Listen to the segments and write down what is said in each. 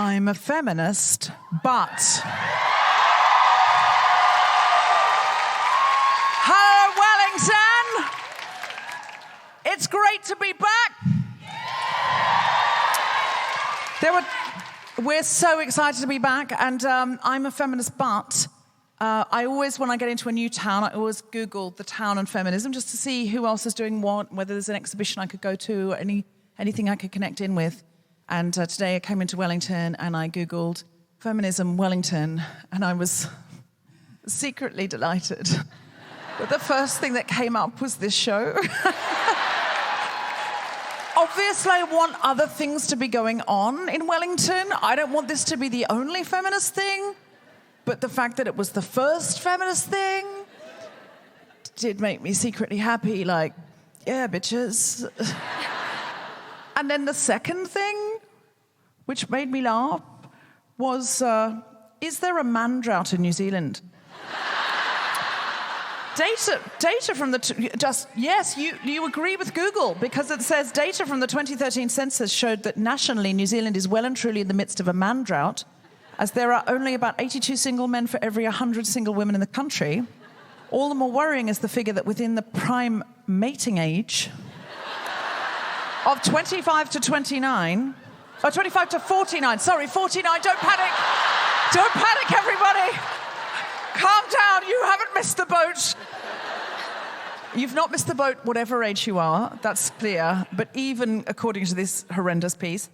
I'm a feminist, but... Hello, Wellington! It's great to be back. We're so excited to be back, and I'm a feminist, but I always, when I get into a new town, I always Google the town and feminism just to see who else is doing what, whether there's an exhibition I could go to, or anything I could connect in with. And today I came into Wellington and I Googled feminism Wellington, and I was secretly delighted. But the first thing that came up was this show. Obviously, I want other things to be going on in Wellington. I don't want this to be the only feminist thing, but the fact that it was the first feminist thing did make me secretly happy, like, yeah, bitches. And then the second thing, which made me laugh, was, is there a man drought in New Zealand? Data from the... yes, you agree with Google, because it says data from the 2013 census showed that nationally New Zealand is well and truly in the midst of a man drought, as there are only about 82 single men for every 100 single women in the country. All the more worrying is the figure that within the prime mating age of 25 to 29... Oh, 25 to 49. Sorry, 49. Don't panic. Don't panic, everybody. Calm down. You haven't missed the boat. You've not missed the boat, whatever age you are. That's clear. But even according to this horrendous piece,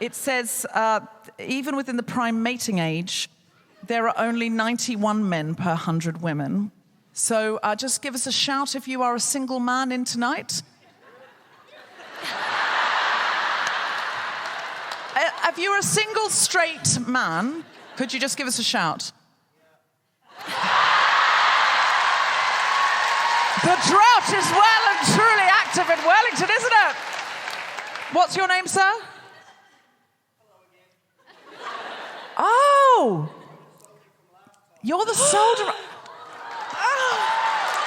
it says even within the prime mating age, there are only 91 men per 100 women. So just give us a shout if you are a single man in tonight. If you're a single straight man, could you just give us a shout? The drought is well and truly active in Wellington, isn't it? What's your name, sir? Hello again. Oh! You're the soldier.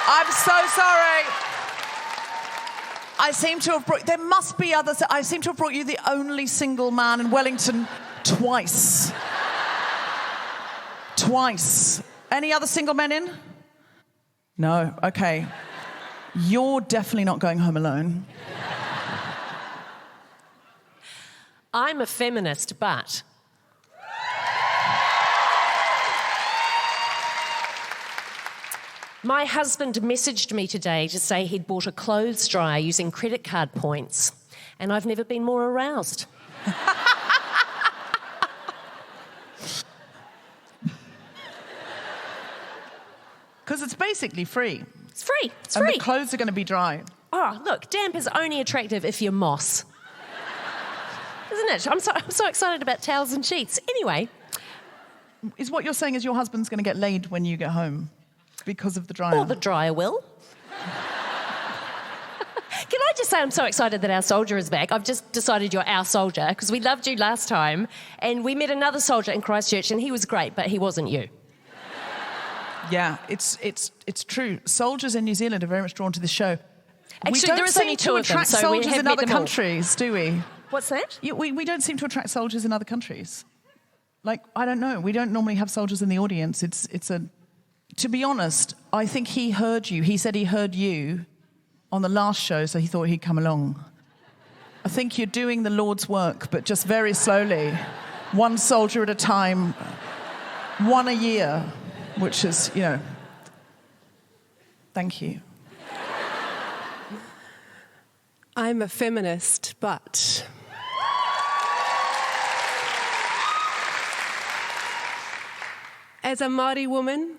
I'm so sorry. I seem to have brought... There must be others. I seem to have brought you the only single man in Wellington twice. Twice. Any other single men in? No? Okay. You're definitely not going home alone. I'm a feminist, but... My husband messaged me today to say he'd bought a clothes dryer using credit card points, and I've never been more aroused. Because it's basically free. It's free. It's and free. The clothes are going to be dry. Oh, look, damp is only attractive if you're moss. Isn't it? I'm so excited about towels and sheets. Anyway. Is what you're saying is your husband's going to get laid when you get home because of the dryer? Or the dryer will. Can I just say I'm so excited that our soldier is back. I've just decided you're our soldier because we loved you last time and we met another soldier in Christchurch and he was great, but he wasn't you. Yeah, it's true. Soldiers in New Zealand are very much drawn to this show. Actually, there is only two of them, so we have met them all. We don't seem to attract soldiers in other countries, do we? What's that? We don't seem to attract soldiers in other countries. Like, I don't know. We don't normally have soldiers in the audience. To be honest, I think he heard you. He said he heard you on the last show, so he thought he'd come along. I think you're doing the Lord's work, but just very slowly. One soldier at a time, one a year, which is, thank you. I'm a feminist, but... As a Māori woman,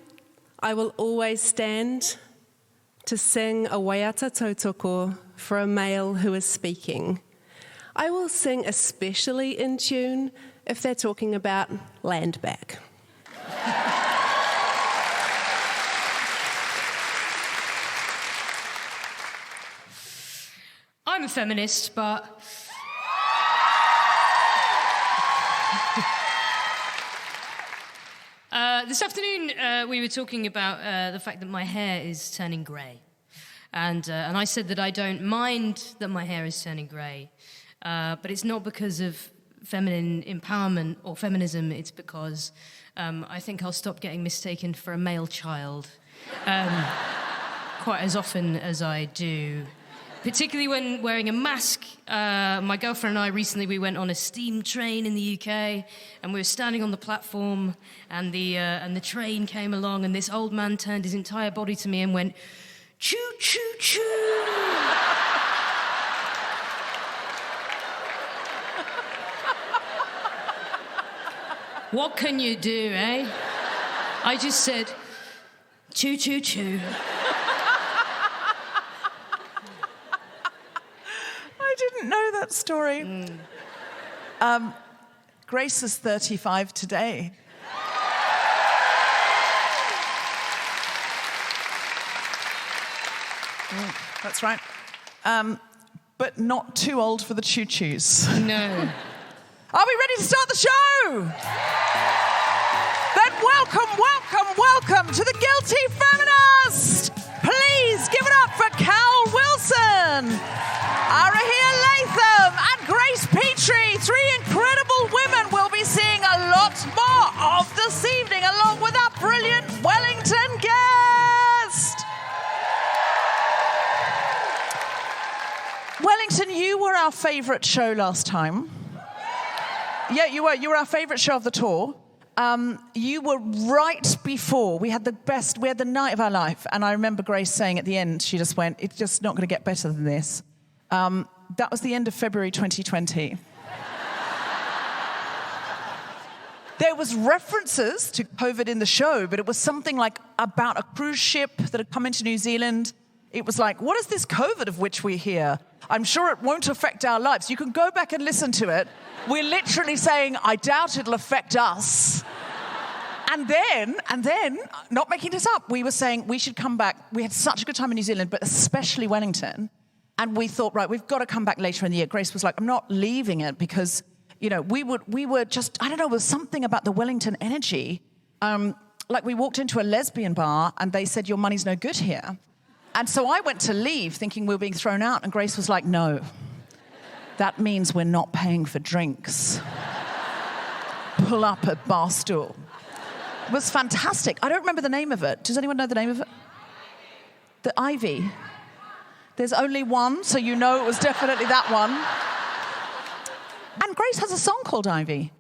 I will always stand to sing a waiata tautoko for a male who is speaking. I will sing especially in tune if they're talking about land back. I'm a feminist, but... This afternoon, we were talking about the fact that my hair is turning grey. And I said that I don't mind that my hair is turning grey, but it's not because of feminine empowerment or feminism, it's because I think I'll stop getting mistaken for a male child quite as often as I do. Particularly when wearing a mask. My girlfriend and I recently, we went on a steam train in the UK, and we were standing on the platform, and the train came along, and this old man turned his entire body to me and went, "Choo, choo, choo." What can you do, eh? I just said, "Choo, choo, choo." I didn't know that story. Grace is 35 today. That's right. But not too old for the choo-choos. No. Are we ready to start the show? Then welcome to the Guilty Feminist! Please give it up for Cal Wilson, Arahia Latham, and Grace Petrie. Three incredible women we'll be seeing a lot more of this evening, along with our brilliant Wellington guest. Wellington, you were our favourite show last time. Yeah, you were. You were our favourite show of the tour. You were right before. We had the night of our life. And I remember Grace saying at the end, she just went, "It's just not going to get better than this." That was the end of February 2020. There was references to COVID in the show, but it was something like about a cruise ship that had come into New Zealand. It was like, what is this COVID of which we hear? I'm sure it won't affect our lives. You can go back and listen to it. We're literally saying, I doubt it'll affect us. And then, not making this up, we were saying we should come back. We had such a good time in New Zealand, but especially Wellington. And we thought, right, we've got to come back later in the year. Grace was like, I'm not leaving it because, you know, we were just, I don't know, there was something about the Wellington energy. Like we walked into a lesbian bar and they said, your money's no good here. And so I went to leave thinking we were being thrown out, and Grace was like, no, that means we're not paying for drinks. Pull up a bar stool. It was fantastic. I don't remember the name of it. Does anyone know the name of it? The Ivy. There's only one, so you know it was definitely that one. And Grace has a song called Ivy.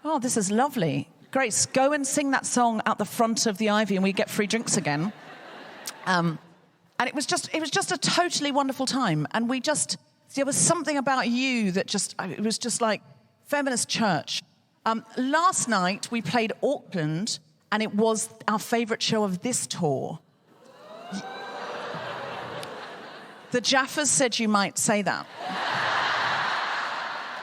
Oh, this is lovely. Grace, go and sing that song out the front of the Ivy and we get free drinks again. And it was just a totally wonderful time. And there was something about you that it was just like feminist church. Last night we played Auckland, and it was our favourite show of this tour. The Jaffas said you might say that.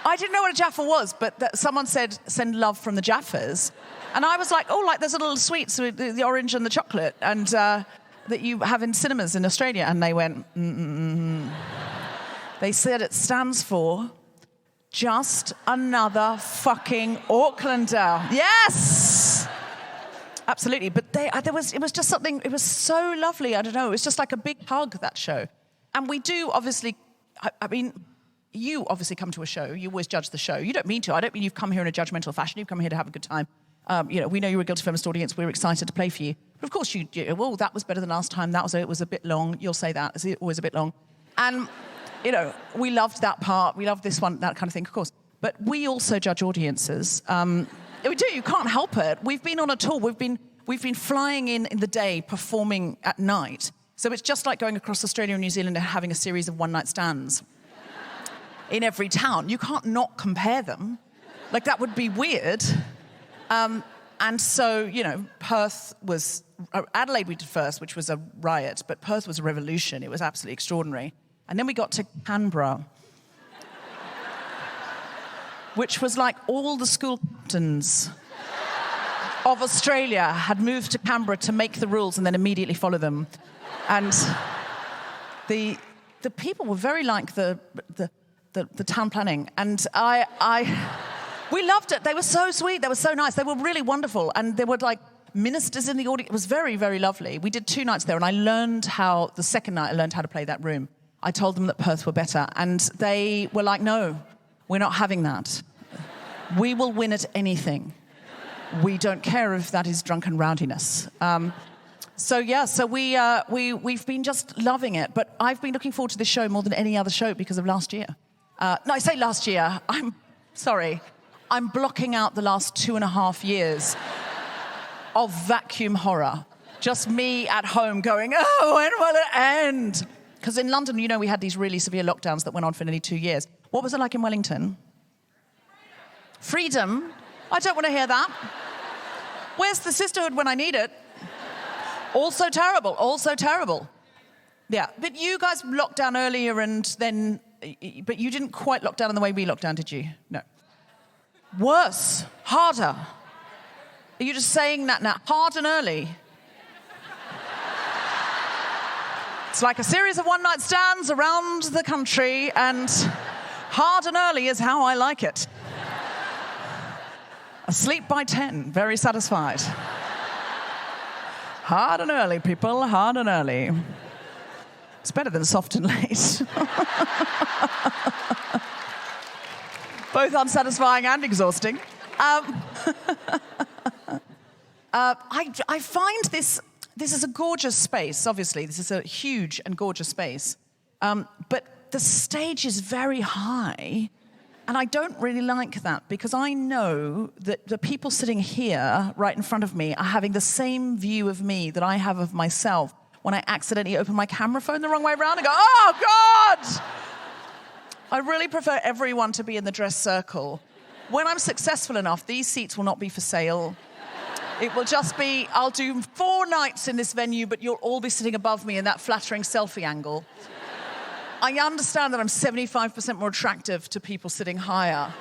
I didn't know what a Jaffa was, but someone said, send love from the Jaffas. And I was like, oh, like there's a little sweets with the orange and the chocolate, and that you have in cinemas in Australia. And they went, They said it stands for just another fucking Aucklander. Yes! Absolutely. But it was just something, it was so lovely. I don't know. It was just like a big hug, that show. And we do obviously, I mean, you obviously come to a show. You always judge the show. You don't mean to. I don't mean you've come here in a judgmental fashion. You've come here to have a good time. We know you're a Guilty Feminist audience. We're excited to play for you. But of course, well, that was better than last time. It was a bit long. You'll say that. It's always a bit long. And, we loved that part. We loved this one, that kind of thing, of course. But we also judge audiences. We do. You can't help it. We've been on a tour. We've been flying in the day, performing at night. So it's just like going across Australia and New Zealand and having a series of one-night stands in every town. You can't not compare them. Like, that would be weird. And so, Perth was... Adelaide we did first, which was a riot, but Perth was a revolution. It was absolutely extraordinary. And then we got to Canberra, which was like all the school captains of Australia had moved to Canberra to make the rules and then immediately follow them. And the people were very like the town planning. And we loved it. They were so sweet. They were so nice. They were really wonderful. And there were like ministers in the audience. It was very, very lovely. We did 2 nights there, and the second night I learned how to play that room. I told them that Perth were better, and they were like, no, we're not having that. We will win at anything. We don't care if that is drunken rowdiness. We've been just loving it. But I've been looking forward to this show more than any other show because of last year. No, I say last year. I'm sorry. I'm blocking out the last 2.5 years of vacuum horror. Just me at home going, oh, when will it end? Because in London, you know, we had these really severe lockdowns that went on for nearly 2 years. What was it like in Wellington? Freedom? I don't want to hear that. Where's the sisterhood when I need it? Also terrible, also terrible. Yeah, but you guys locked down earlier and then... But you didn't quite lock down in the way we locked down, did you? No. Worse, harder. Are you just saying that now? Hard and early? It's like a series of one-night stands around the country, and hard and early is how I like it. Asleep by 10, very satisfied. Hard and early, people, hard and early. It's better than soft and late. Both unsatisfying and exhausting. I find this is a gorgeous space, obviously. This is a huge and gorgeous space. But the stage is very high, and I don't really like that because I know that the people sitting here right in front of me are having the same view of me that I have of myself when I accidentally open my camera phone the wrong way around and go, oh, God! I really prefer everyone to be in the dress circle. When I'm successful enough, these seats will not be for sale. It will just be, I'll do 4 nights in this venue, but you'll all be sitting above me in that flattering selfie angle. I understand that I'm 75% more attractive to people sitting higher.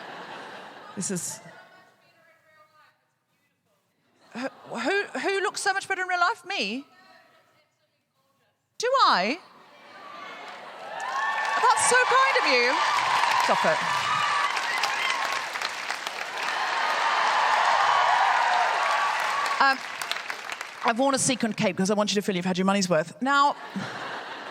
This is... Who looks so much better in real life? Me? Do I? That's so kind of you. Stop it. I've worn a sequin cape because I want you to feel you've had your money's worth. Now,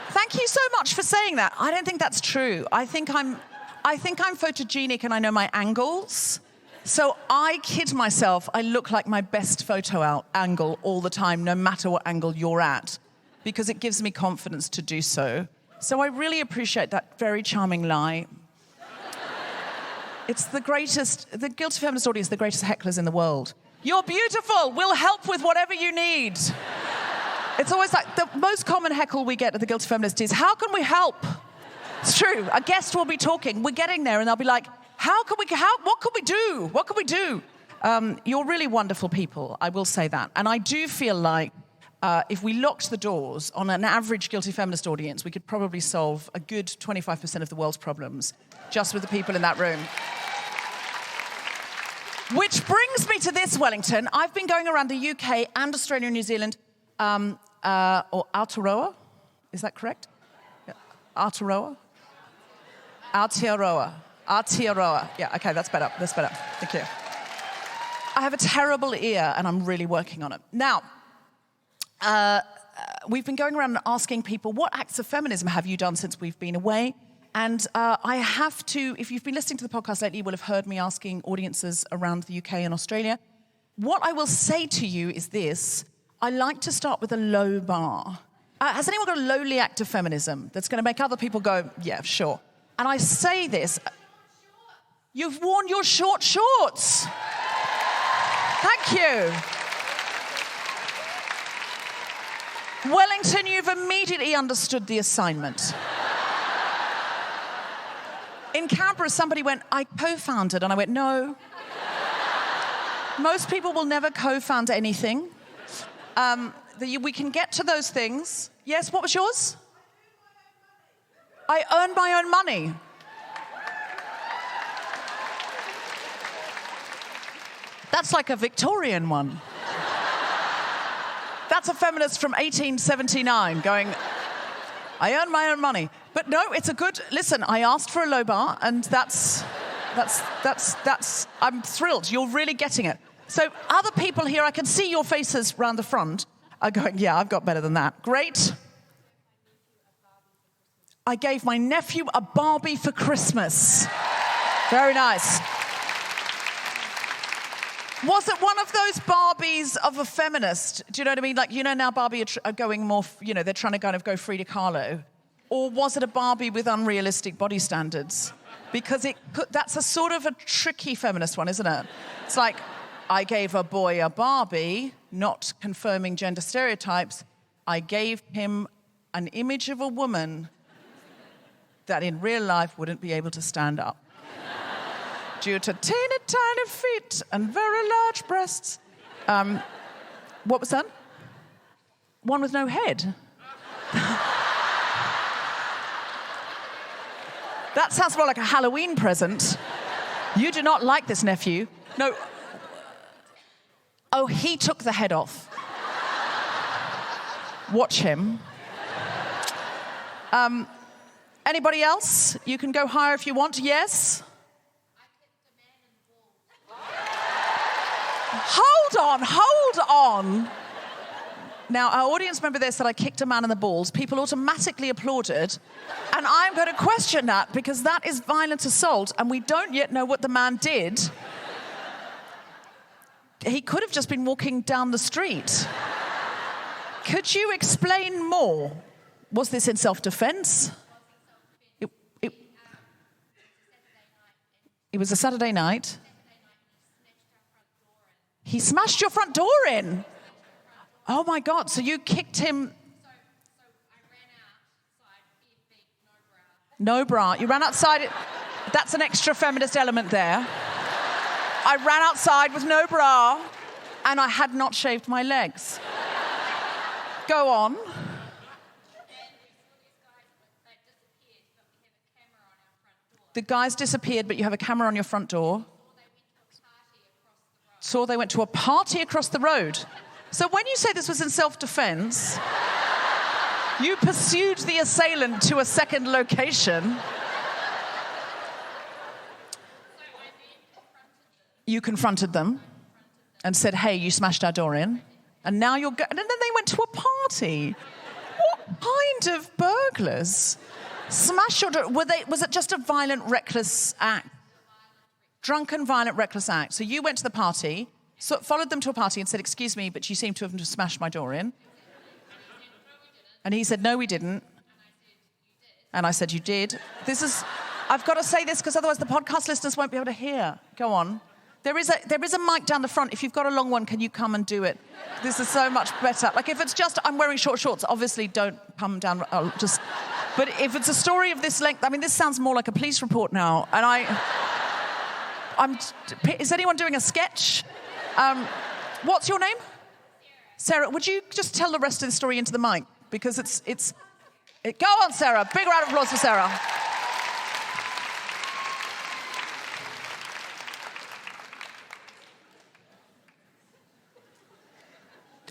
thank you so much for saying that. I don't think that's true. I think I'm photogenic and I know my angles. So I kid myself, I look like my best photo angle all the time, no matter what angle you're at, because it gives me confidence to do so. So I really appreciate that very charming lie. It's the Guilty Feminist audience, the greatest hecklers in the world. You're beautiful. We'll help with whatever you need. It's always like the most common heckle we get at the Guilty Feminist is, how can we help? It's true. A guest will be talking. We're getting there and they'll be like, what can we do? What can we do? You're really wonderful people. I will say that. And I do feel like if we locked the doors on an average Guilty Feminist audience, we could probably solve a good 25% of the world's problems just with the people in that room. Which brings me to this, Wellington. I've been going around the UK and Australia and New Zealand, or Aotearoa, is that correct? Yeah. Aotearoa? Aotearoa. Yeah, okay, that's better. Thank you. I have a terrible ear and I'm really working on it. Now, we've been going around and asking people, what acts of feminism have you done since we've been away? And I have to, if you've been listening to the podcast lately, you will have heard me asking audiences around the UK and Australia. What I will say to you is this: I like to start with a low bar. Has anyone got a lowly act of feminism that's going to make other people go, yeah, sure? And I say this, you've worn your short shorts. Thank you. Wellington, you've immediately understood the assignment. In Canberra, somebody went, I co-founded, and I went, no. Most people will never co-found anything. We can get to those things. Yes, what was yours? I earned my own money. That's like a Victorian one. That's a feminist from 1879 going, I earn my own money. But no, it's a good... Listen, I asked for a low bar, and that's... I'm thrilled. You're really getting it. So other people here, I can see your faces round the front, are going, yeah, I've got better than that. Great. I gave my nephew a Barbie for Christmas. Very nice. Was it one of those Barbies of a feminist? Do you know what I mean? Like, now Barbie are going more, they're trying to kind of go Frida Kahlo. Or was it a Barbie with unrealistic body standards? Because that's a sort of a tricky feminist one, isn't it? It's like, I gave a boy a Barbie, not confirming gender stereotypes. I gave him an image of a woman that in real life wouldn't be able to stand up. Due to teeny tiny feet and very large breasts. What was that? One with no head. That sounds more like a Halloween present. You do not like this, nephew. No. Oh, he took the head off. Watch him. Anybody else? You can go higher if you want. Yes? Hold on. Now, our audience member there said I kicked a man in the balls. People automatically applauded. And I'm going to question that because that is violent assault and we don't yet know what the man did. He could have just been walking down the street. Could you explain more? Was this in self-defense? It was a Saturday night. He smashed your front door in. Oh my God, so you kicked him. So I ran outside, bare feet, no bra. No bra. You ran outside. That's an extra feminist element there. I ran outside with no bra and I had not shaved my legs. Go on. The guys disappeared, but you have a camera on your front door. So they went to a party across the road. So when you say this was in self-defense, you pursued the assailant to a second location. You confronted them and said, hey, you smashed our door in. And now you're and then they went to a party. What kind of burglars? Smash your door. Was it just a violent, reckless act? Drunken, violent, reckless act. So you went to the party, followed them to a party and said, excuse me, but you seem to have just smashed my door in. And he said, no, we didn't. And I said, you did. I've got to say this because otherwise the podcast listeners won't be able to hear. Go on. There is a mic down the front. If you've got a long one, can you come and do it? This is so much better. Like if it's just, I'm wearing short shorts, obviously don't come down, but if it's a story of this length, I mean, this sounds more like a police report now. And is anyone doing a sketch? What's your name? Sarah, would you just tell the rest of the story into the mic? Because go on, Sarah. Big round of applause for Sarah.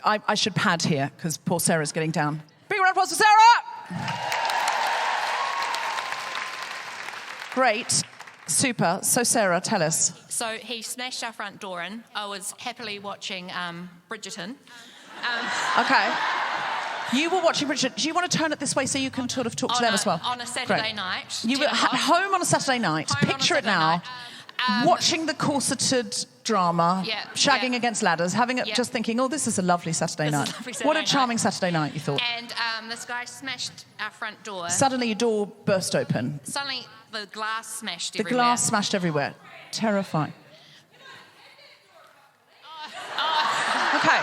I should pad here, because poor Sarah's getting down. Big round of applause for Sarah! Great. Super. So, Sarah, tell us. So he smashed our front door in. I was happily watching Bridgerton. Okay. You were watching Bridgerton. Do you want to turn it this way so you can sort of talk to them as well? On a Saturday night. You were at home on a Saturday night. Picture it now. Watching the corseted drama, shagging against ladders, just thinking, oh, this is a lovely Saturday night. What a charming Saturday night, you thought. And this guy smashed our front door. Suddenly your door burst open. Suddenly the glass smashed everywhere. The glass smashed everywhere. Terrifying. Okay.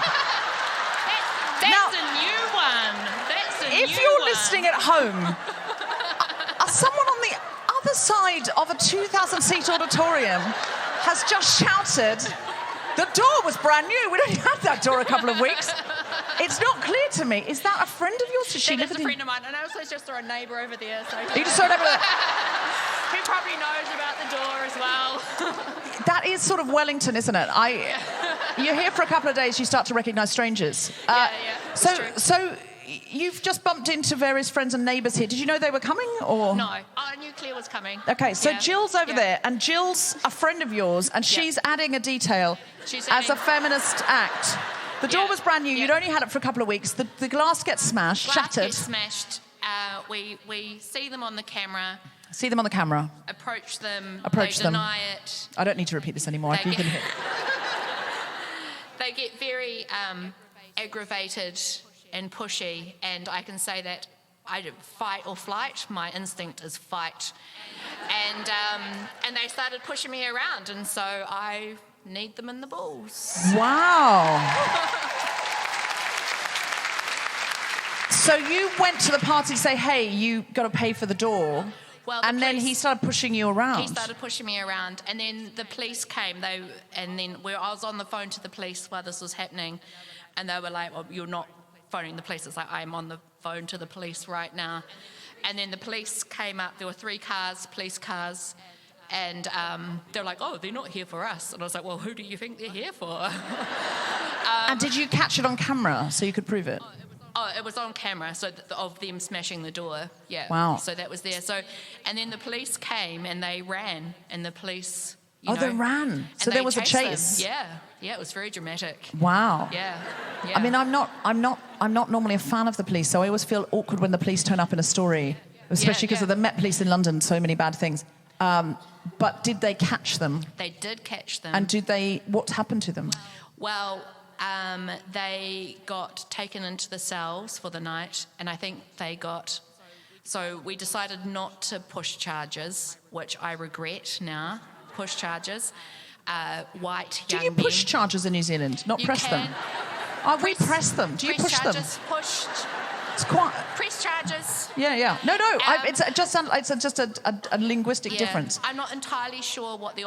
That's a new one. If you're listening at home, someone on the other side of a 2,000-seat auditorium has just shouted, the door was brand new. We'd only had that door a couple of weeks. It's not clear to me. Is that a friend of yours? That is a friend of mine. And I also just saw a neighbour over there. So you just saw it over there? He probably knows about the door as well. That is sort of Wellington, isn't it? You're here for a couple of days, you start to recognise strangers. So you've just bumped into various friends and neighbours here. Did you know they were coming, or...? No, I knew Claire was coming. Okay, so Jill's over there, and Jill's a friend of yours, and she's adding a detail as a feminist act. The door was brand new. You'd only had it for a couple of weeks. The glass gets smashed, shattered. Gets smashed. We see them on the camera. See them on the camera. Approach them. Approach they them. Deny it. I don't need to repeat this anymore. You can hear. they get very aggravated and pushy, and I can say that I do fight or flight. My instinct is fight, and they started pushing me around, and so I kneed them in the balls. Wow. So you went to the party to say, hey, you got to pay for the door. Well, and then he started pushing you around. He started pushing me around, and then the police came. I was on the phone to the police while this was happening, and they were like, well, you're not phoning the police. It's like, I'm on the phone to the police right now. And then the police came up. There were 3 cars, police cars, and they were like, oh, they're not here for us. And I was like, well, who do you think they're here for? And did you catch it on camera so you could prove it? Oh, it was on camera, so of them smashing the door. Yeah. Wow. So that was there. So, and then the police came and they ran, and the police. They ran. So there was a chase. Them. Yeah, it was very dramatic. Wow. Yeah. I mean, I'm not normally a fan of the police, so I always feel awkward when the police turn up in a story, especially because of the Met Police in London. So many bad things. But did they catch them? They did catch them. And what happened to them? Well. They got taken into the cells for the night, and I think so we decided not to push charges, which I regret now, push charges. White young men. Do you push charges in New Zealand, not press them? We press them. Do you push them? Pushed. It's quite... Press charges. Yeah. No. It's just a linguistic difference. I'm not entirely sure what the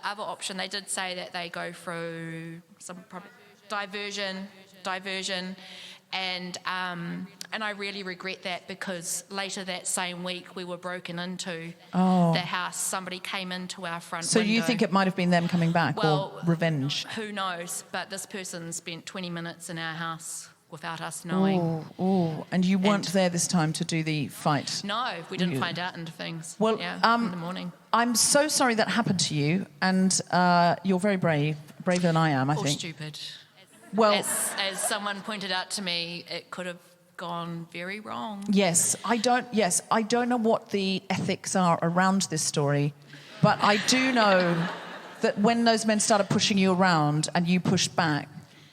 other option. They did say that they go through some diversion, and I really regret that, because later that same week we were broken into the house. Somebody came into our front window. So you think it might have been them coming back, or revenge? Who knows? But this person spent 20 minutes in our house without us knowing. And you weren't there this time to do the fight? No, we didn't find out into things. Well, in the morning. I'm so sorry that happened to you, and you're very braver than I am, I think. Or stupid. Well, as someone pointed out to me, it could have gone very wrong. Yes, I don't know what the ethics are around this story, but I do know that when those men started pushing you around and you pushed back,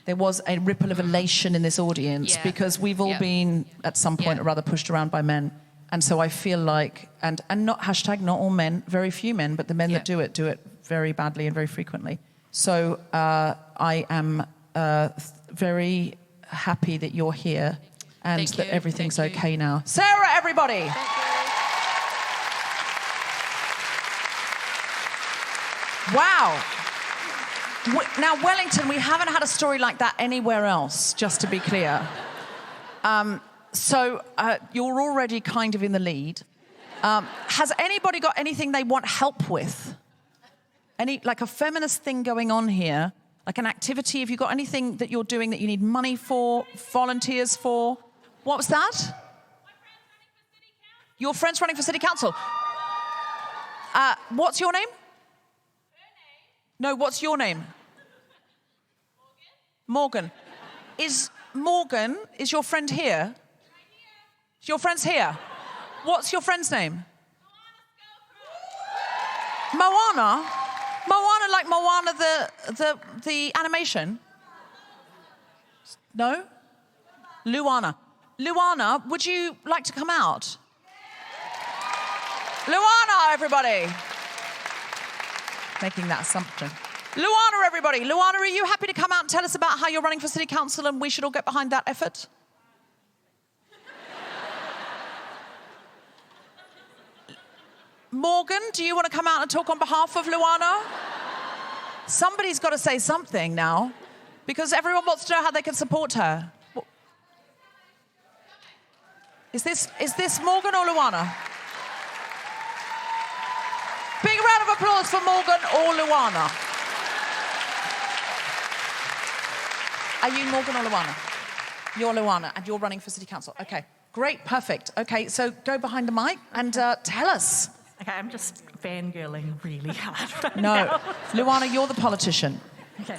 there was a ripple of elation in this audience, because we've all been at some point or rather pushed around by men. And so I feel like, and not not all men, very few men, but the men that do it very badly and very frequently. So I am very happy that you're here and that everything's okay now. Sarah, everybody! Wow. Now, Wellington, we haven't had a story like that anywhere else, just to be clear. So you're already kind of in the lead. Has anybody got anything they want help with? Like a feminist thing going on here? Like an activity? Have you got anything that you're doing that you need money for, volunteers for? What was that? Your friend's running for city council. What's your name? No, what's your name? Morgan. Is your friend here? Your friend's here. What's your friend's name? Moana? Moana, like Moana the animation? No? Luana. Luana, would you like to come out? Luana, everybody. Making that assumption. Luana, everybody. Luana, are you happy to come out and tell us about how you're running for city council and we should all get behind that effort? Morgan, do you want to come out and talk on behalf of Luana? Somebody's got to say something now, because everyone wants to know how they can support her. Is this Morgan or Luana? Big round of applause for Morgan or Luana. Are you Morgan or Luana? You're Luana, and you're running for city council. Okay, great, perfect. Okay, so go behind the mic and tell us. Okay, I'm just fangirling really hard right No, now. Luana, you're the politician. Okay.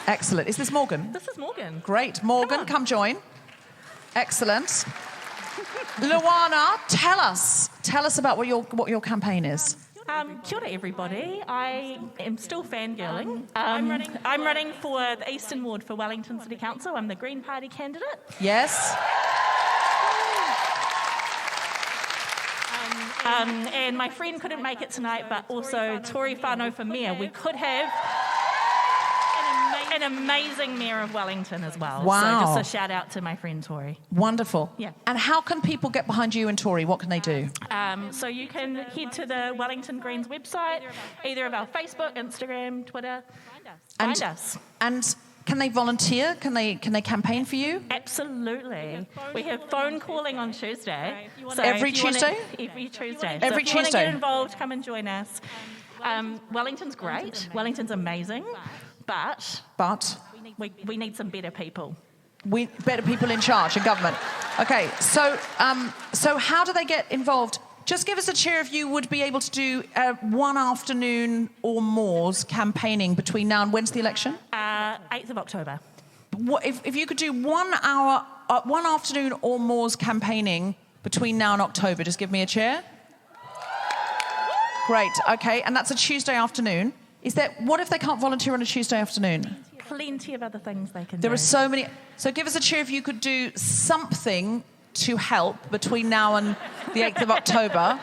Excellent. Is this Morgan? This is Morgan. Great. Morgan, come join. Excellent. Luana, tell us about what your campaign is. Kia ora, everybody. I am still fangirling. I'm running for the Eastern Ward for Wellington City Council. I'm the Green Party candidate. Yes. And my friend couldn't make it tonight, but also Tory whānau for mayor. We could have an amazing mayor of Wellington as well. Wow. So just a shout out to my friend Tory. Wonderful. Yeah. And how can people get behind you and Tory? What can they do? So you can head to the Wellington Greens website, either of our Facebook, Instagram, Twitter. Find us. And can they volunteer? Can they campaign for you? Absolutely. We have phone calling on Tuesday. So Every if you wanna- Tuesday? Every Tuesday. Every so if you want to Tuesday. get involved, come and join us. Wellington's great. Wellington's amazing. But we need some better people. Better people in charge in government. Okay, so how do they get involved? Just give us a cheer if you would be able to do one afternoon or more's campaigning between now and when's the election? 8th of October. If you could do 1 hour, one afternoon or more's campaigning between now and October, just give me a cheer. Great, okay, and that's a Tuesday afternoon. What if they can't volunteer on a Tuesday afternoon? Plenty of other things they can do. There are so many. So give us a cheer if you could do something to help between now and the 8th of October.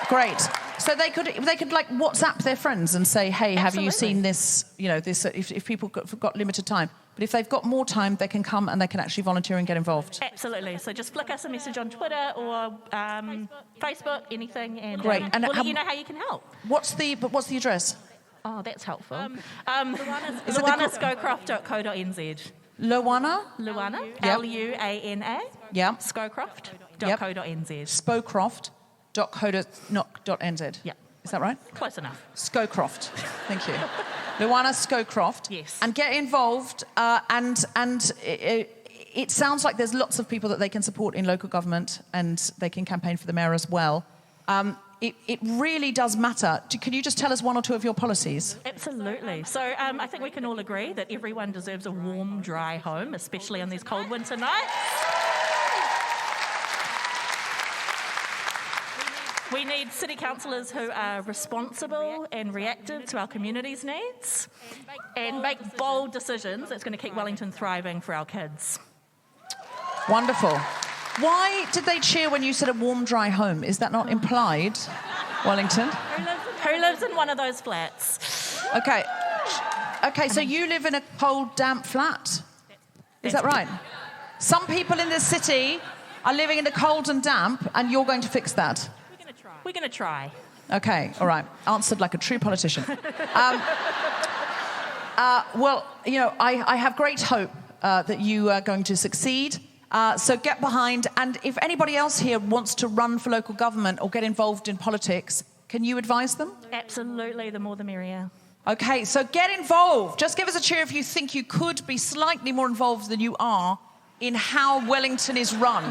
Great. So they could like WhatsApp their friends and say, hey, have you seen this? You know, this. If people got limited time. But if they've got more time, they can come and they can actually volunteer and get involved. Absolutely. So just flick us a message on Twitter or Facebook, anything, and Great. And we'll let you know how you can help. What's the address? Oh, that's helpful. luanascocroft.co.nz. Luana? Luana, Yep. Luana, Yeah. scocroft.co.nz. Spocroft.co.nz. Yeah. Is that right? Close enough. Scocroft. Thank you. Luana Scocroft. Yes. And get involved. And it sounds like there's lots of people that they can support in local government and they can campaign for the mayor as well. It really does matter. Can you just tell us one or two of your policies? Absolutely. So I think we can all agree that everyone deserves a warm, dry home, especially on these cold winter nights. We need city councillors who are responsible and reactive to our community's needs and make bold decisions that's going to keep Wellington thriving for our kids. Wonderful. Why did they cheer when you said a warm, dry home? Is that not implied, Wellington? Who lives in one of those flats? Okay, so you live in a cold, damp flat? Is that right? Some people in this city are living in the cold and damp, and you're going to fix that? We're going to try. Okay, all right. Answered like a true politician. Well, you know, I have great hope that you are going to succeed. So get behind, and if anybody else here wants to run for local government or get involved in politics, can you advise them? Absolutely, the more the merrier. Okay, so get involved. Just give us a cheer if you think you could be slightly more involved than you are in how Wellington is run.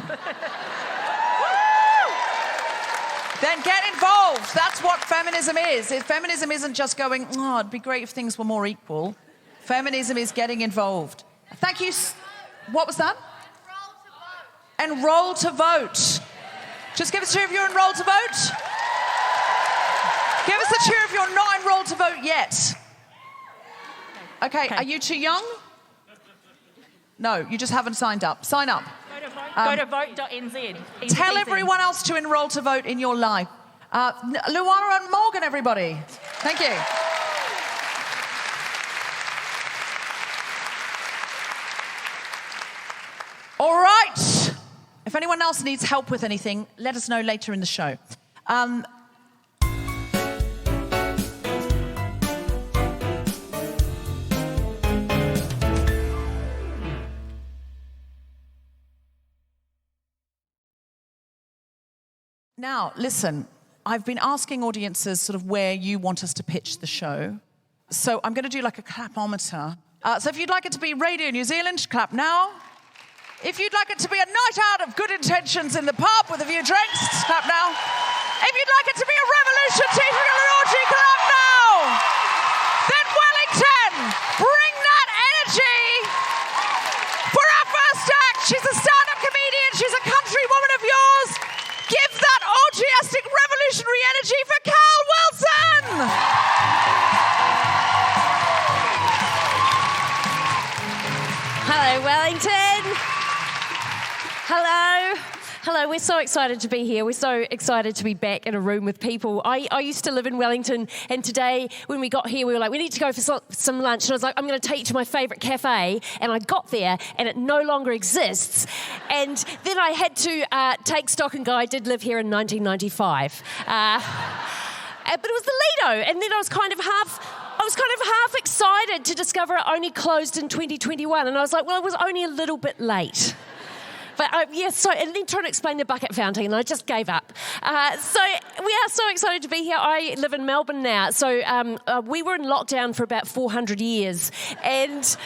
Then get involved. That's what feminism is. Feminism isn't just going, oh, it'd be great if things were more equal. Feminism is getting involved. Thank you. What was that? Enroll to vote. Just give us a cheer if you're enrolled to vote. Give us a cheer if you're not enrolled to vote yet. Okay, are you too young? No, you just haven't signed up. Sign up. Go to vote.nz. Tell everyone else to enroll to vote in your life. Luana and Morgan, everybody. Thank you. All right. If anyone else needs help with anything, let us know later in the show. Now, listen, I've been asking audiences sort of where you want us to pitch the show. So I'm going to do like a clapometer. So if you'd like it to be Radio New Zealand, clap now. If you'd like it to be a night out of good intentions in the pub with a few drinks, clap now. If you'd like it to be a revolution teaching an orgy, clap now. Then Wellington, bring that energy for our first act. She's a stand-up comedian. She's a country woman of yours. Give that orgiastic revolutionary energy Hello, we're so excited to be here. We're so excited to be back in a room with people. I used to live in Wellington, and today when we got here, we were like, we need to go for some lunch. And I was like, I'm going to take you to my favourite cafe. And I got there, and it no longer exists. And then I had to take stock and go, I did live here in 1995. But it was the Lido, and then I was kind of half excited to discover it only closed in 2021. And I was like, well, I was only a little bit late. But and then trying to explain the bucket fountain, and I just gave up. So we are so excited to be here. I live in Melbourne now, so we were in lockdown for about 400 years, and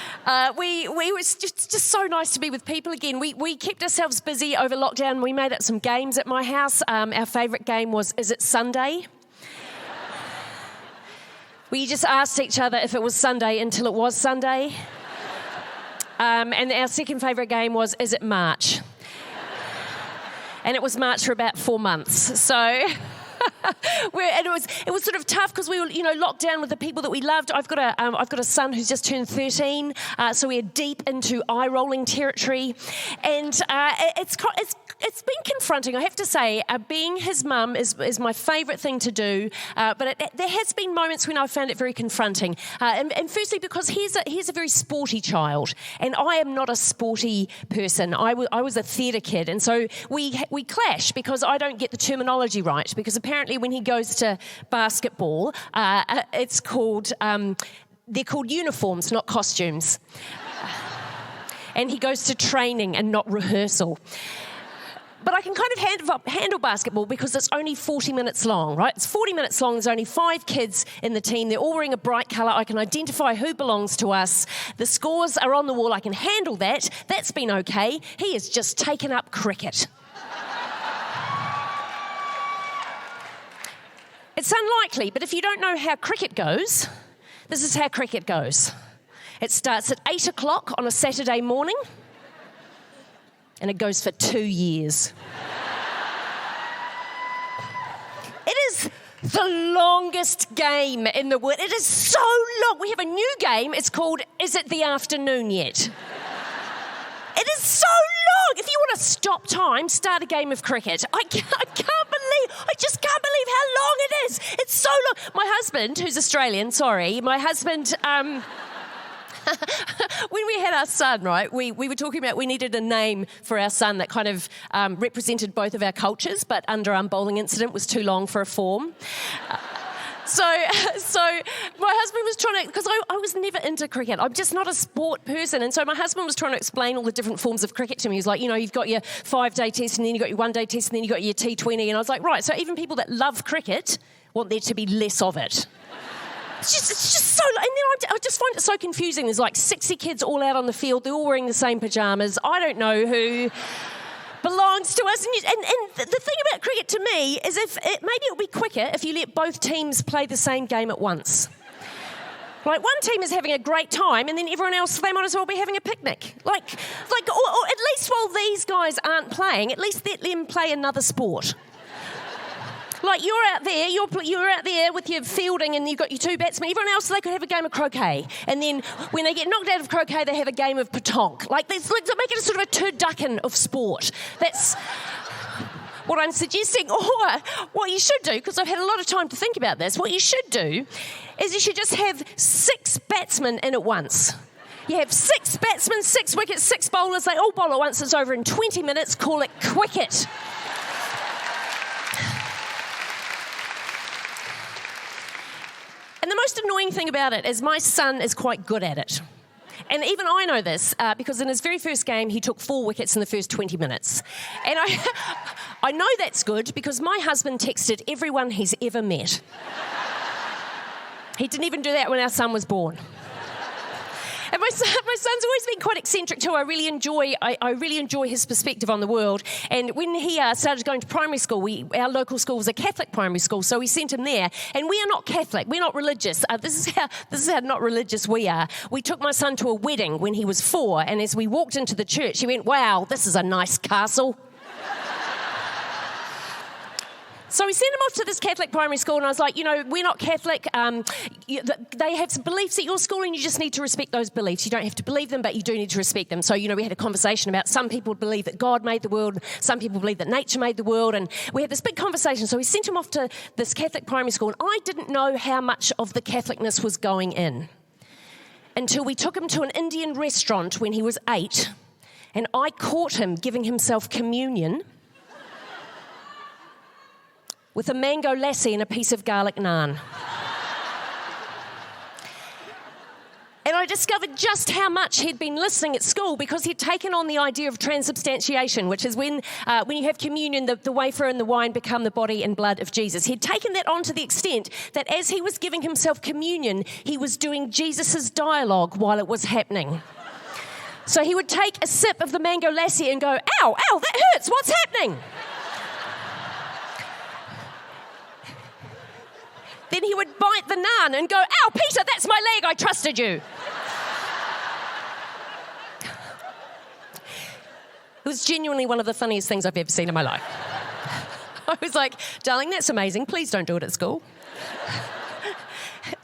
we were just so nice to be with people again. We kept ourselves busy over lockdown. We made up some games at my house. Our favourite game was Is It Sunday? We just asked each other if it was Sunday until it was Sunday. And our second favourite game was Is It March? And it was March for about 4 months. So and it was sort of tough because we were locked down with the people that we loved. I've got a son who's just turned 13, so we're deep into eye-rolling territory, and it's been confronting, I have to say. Being his mum is my favourite thing to do, but there has been moments when I've found it very confronting. And firstly, because he's a very sporty child, and I am not a sporty person. I was a theatre kid, and so we clash because I don't get the terminology right. Because apparently, when he goes to basketball, it's called they're called uniforms, not costumes. And he goes to training and not rehearsal. But I can kind of handle basketball because it's only 40 minutes long, right? It's 40 minutes long. There's only 5 kids in the team. They're all wearing a bright colour. I can identify who belongs to us. The scores are on the wall. I can handle that. That's been okay. He has just taken up cricket. It's unlikely, but if you don't know how cricket goes, this is how cricket goes. It starts at 8 o'clock on a Saturday morning, and it goes for 2 years. It is the longest game in the world. It is so long. We have a new game. It's called Is It the Afternoon Yet? It is so long. If you want to stop time, start a game of cricket. I just can't believe how long it is. It's so long. My husband, who's Australian, when we had our son, right, we were talking about we needed a name for our son that kind of represented both of our cultures, but under bowling incident was too long for a form. So my husband was trying to, because I was never into cricket. I'm just not a sport person. And so my husband was trying to explain all the different forms of cricket to me. He was like, you've got your 5-day test, and then you've got your 1-day test, and then you've got your T20. And I was like, right, so even people that love cricket want there to be less of it. It's just so... And then I just find it so confusing. There's like 60 kids all out on the field. They're all wearing the same pyjamas. I don't know who belongs to us. And the thing about cricket to me is maybe it'll be quicker if you let both teams play the same game at once. Like, one team is having a great time, and then everyone else, they might as well be having a picnic. Or at least while these guys aren't playing, at least let them play another sport. Like, you're out there with your fielding, and you've got your 2 batsmen. Everyone else, they could have a game of croquet. And then when they get knocked out of croquet, they have a game of petanque. Like, make it a sort of a turducken of sport. That's what I'm suggesting. Or what you should do, because I've had a lot of time to think about this, what you should do is you should just have 6 batsmen in at once. You have 6 batsmen, 6 wickets, 6 bowlers. They all bowl at once. It's over in 20 minutes. Call it cricket. And the most annoying thing about it is my son is quite good at it. And even I know this because in his very first game, he took 4 wickets in the first 20 minutes. And I know that's good because my husband texted everyone he's ever met. He didn't even do that when our son was born. And my son's always been quite eccentric too. I really enjoy his perspective on the world. And when he started going to primary school, our local school was a Catholic primary school, so we sent him there. And we are not Catholic. We're not religious. This is how not religious we are. We took my son to a wedding when he was 4, and as we walked into the church, he went, "Wow, this is a nice castle." So we sent him off to this Catholic primary school, and I was like, we're not Catholic. They have some beliefs at your school, and you just need to respect those beliefs. You don't have to believe them, but you do need to respect them. So, we had a conversation about some people believe that God made the world, some people believe that nature made the world, and we had this big conversation. So we sent him off to this Catholic primary school, and I didn't know how much of the Catholicness was going in until we took him to an Indian restaurant when he was 8, and I caught him giving himself communion with a mango lassi and a piece of garlic naan. And I discovered just how much he'd been listening at school, because he'd taken on the idea of transubstantiation, which is when you have communion, the wafer and the wine become the body and blood of Jesus. He'd taken that on to the extent that as he was giving himself communion, he was doing Jesus's dialogue while it was happening. So he would take a sip of the mango lassi and go, ow, that hurts, what's happening? Then he would bite the naan and go, ow, Peter, that's my leg, I trusted you. It was genuinely one of the funniest things I've ever seen in my life. I was like, darling, that's amazing, please don't do it at school.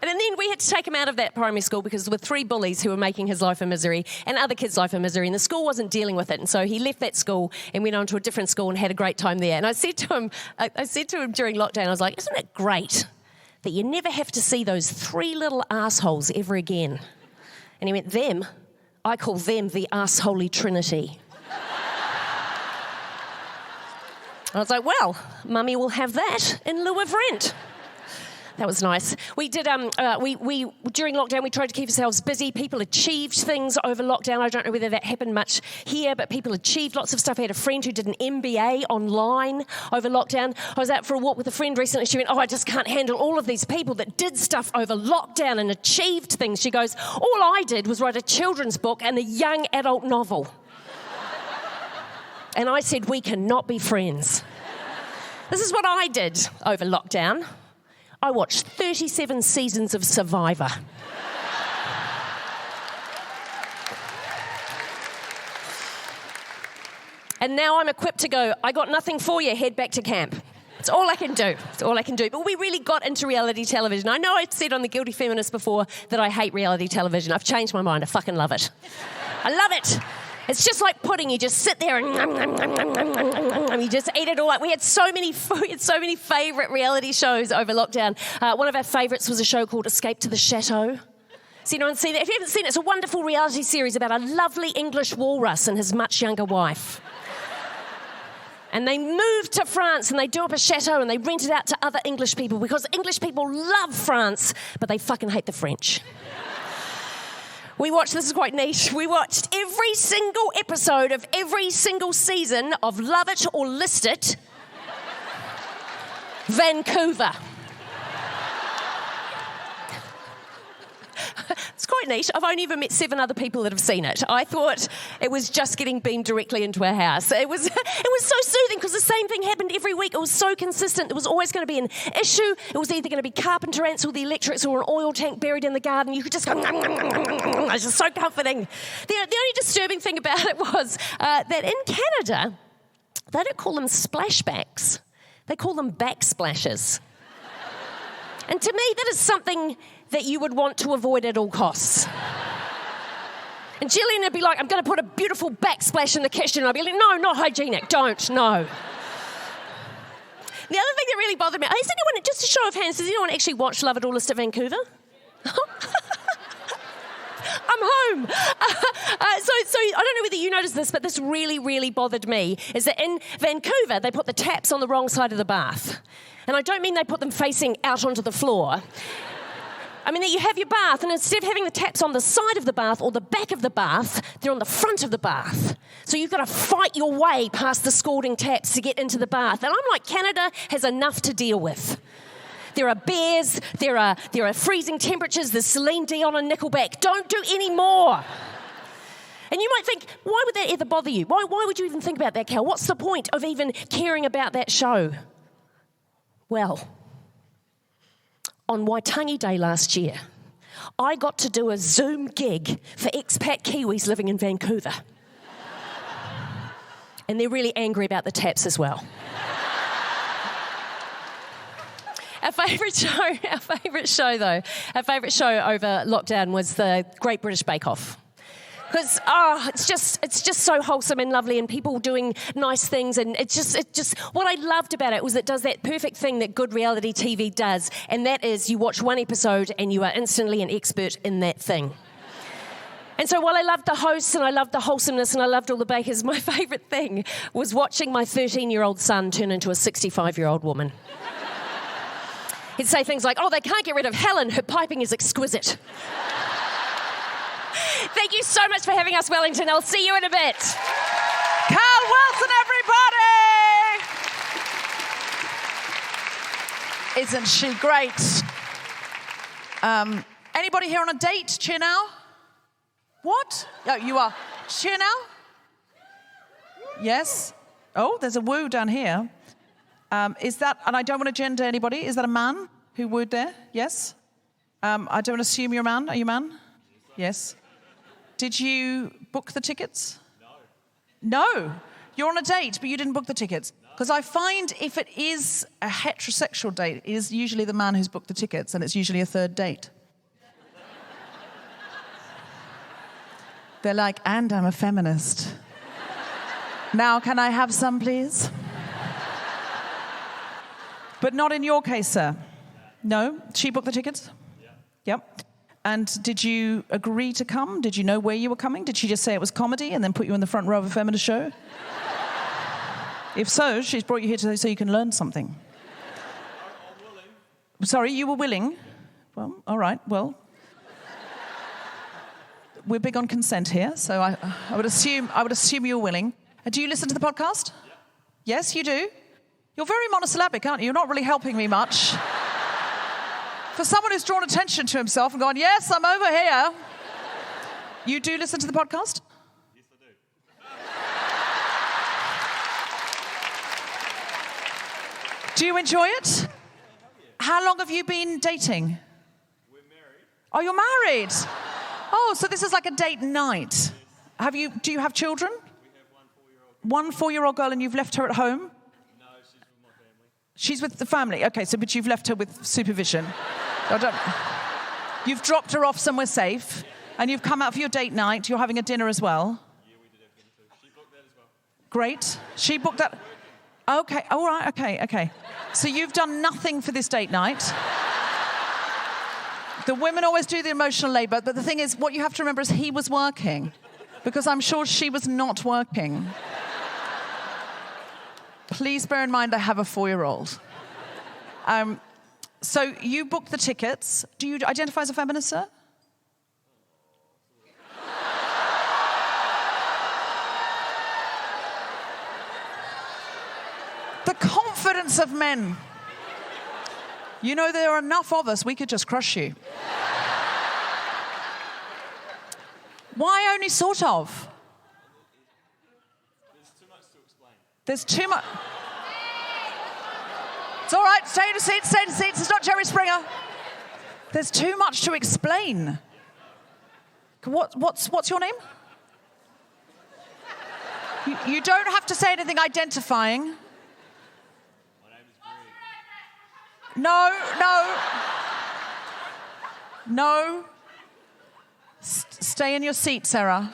And then we had to take him out of that primary school because there were 3 bullies who were making his life a misery and other kids' life a misery, and the school wasn't dealing with it. And so he left that school and went on to a different school and had a great time there. And I said to him during lockdown, I was like, isn't it great that you never have to see those 3 little assholes ever again? And he went, them? I call them the assholey trinity. I was like, well, Mummy will have that in lieu of rent. That was nice. We did, we during lockdown, we tried to keep ourselves busy. People achieved things over lockdown. I don't know whether that happened much here, but people achieved lots of stuff. I had a friend who did an MBA online over lockdown. I was out for a walk with a friend recently. She went, I just can't handle all of these people that did stuff over lockdown and achieved things. She goes, all I did was write a children's book and a young adult novel. And I said, we cannot be friends. This is what I did over lockdown. I watched 37 seasons of Survivor. And now I'm equipped to go, I got nothing for you, head back to camp. It's all I can do. It's all I can do. But we really got into reality television. I know I've said on The Guilty Feminist before that I hate reality television. I've changed my mind. I fucking love it. I love it. It's just like pudding. You just sit there and you just eat it all up. We had so many favourite reality shows over lockdown. One of our favourites was a show called Escape to the Chateau. Has anyone seen that? If you haven't seen it, it's a wonderful reality series about a lovely English walrus and his much younger wife. And they moved to France and they do up a chateau and they rent it out to other English people because English people love France, but they fucking hate the French. This is quite niche, we watched every single episode of every single season of Love It or List It, Vancouver. It's quite niche. I've only ever met 7 other people that have seen it. I thought it was just getting beamed directly into our house. It was so soothing because the same thing happened every week. It was so consistent. There was always going to be an issue. It was either going to be carpenter ants or the electrics or an oil tank buried in the garden. You could just go, it was just so comforting. The only disturbing thing about it was that in Canada, they don't call them splashbacks. They call them backsplashes. And to me, that is something that you would want to avoid at all costs. And Gillian would be like, I'm going to put a beautiful backsplash in the kitchen. And I'd be like, no, not hygienic, don't, no. The other thing that really bothered me, has anyone, just a show of hands, has anyone actually watched Love It or List It Vancouver? I'm home. So I don't know whether you noticed this, but this really, really bothered me, is that in Vancouver, they put the taps on the wrong side of the bath. And I don't mean they put them facing out onto the floor. I mean that you have your bath, and instead of having the taps on the side of the bath or the back of the bath, they're on the front of the bath. So you've got to fight your way past the scalding taps to get into the bath. And I'm like, Canada has enough to deal with. There are bears, there are freezing temperatures, there's Celine Dion and Nickelback. Don't do any more. And you might think, why would that ever bother you? Why would you even think about that, Cal? What's the point of even caring about that show? Well, on Waitangi Day last year, I got to do a Zoom gig for expat Kiwis living in Vancouver. And they're really angry about the taps as well. Our favourite show over lockdown was the Great British Bake Off. Because it's just so wholesome and lovely, and people doing nice things, and it's just what I loved about it was it does that perfect thing that good reality TV does, and that is you watch one episode and you are instantly an expert in that thing. And so while I loved the hosts and I loved the wholesomeness and I loved all the bakers, my favourite thing was watching my 13-year-old son turn into a 65-year-old woman. He'd say things like, "Oh, they can't get rid of Helen, her piping is exquisite." Thank you so much for having us, Wellington. I'll see you in a bit. Carl Wilson, everybody! Isn't she great? Anybody here on a date? Cheer now. What? Oh, you are. Cheer now? Yes. Oh, there's a woo down here. Is that, and I don't want to gender anybody, is that a man who wooed there? Yes. I don't assume you're a man. Are you a man? Yes. Did you book the tickets? No. You're on a date, but you didn't book the tickets. Because I find if it is a heterosexual date, it is usually the man who's booked the tickets, and it's usually a third date. They're like, "And I'm a feminist. Now, can I have some, please?" But not in your case, sir. No? She booked the tickets? Yep. And did you agree to come? Did you know where you were coming? Did she just say it was comedy and then put you in the front row of a feminist show? If so, she's brought you here so you can learn something. I'm willing. Sorry, you were willing? Well, all right, well. We're big on consent here, so I would assume you're willing. Do you listen to the podcast? Yeah. Yes, you do? You're very monosyllabic, aren't you? You're not really helping me much. For someone who's drawn attention to himself and gone, "Yes, I'm over here." You do listen to the podcast? Yes, I do. Do you enjoy it? How long have you been dating? We're married. Oh, you're married? Oh, so this is like a date night. Do you have children? We have one 4-year-old. One 4-year-old girl, and you've left her at home? No, she's with my family. She's with the family. Okay, but you've left her with supervision. You've dropped her off somewhere safe, and you've come out for your date night. You're having a dinner as well. Yeah, we did have dinner too. She booked that as well. Great. She booked that. Okay. All right. Okay. So you've done nothing for this date night. The women always do the emotional labour, but the thing is, what you have to remember is he was working, because I'm sure she was not working. Please bear in mind I have a 4-year-old. So you booked the tickets. Do you identify as a feminist, sir? The confidence of men. You know, there are enough of us, we could just crush you. Why only sort of? There's too much to explain. There's too much. It's all right, stay in your seats. It's not Jerry Springer. There's too much to explain. What's your name? You don't have to say anything identifying. My name is Greg. No. Stay in your seat, Sarah.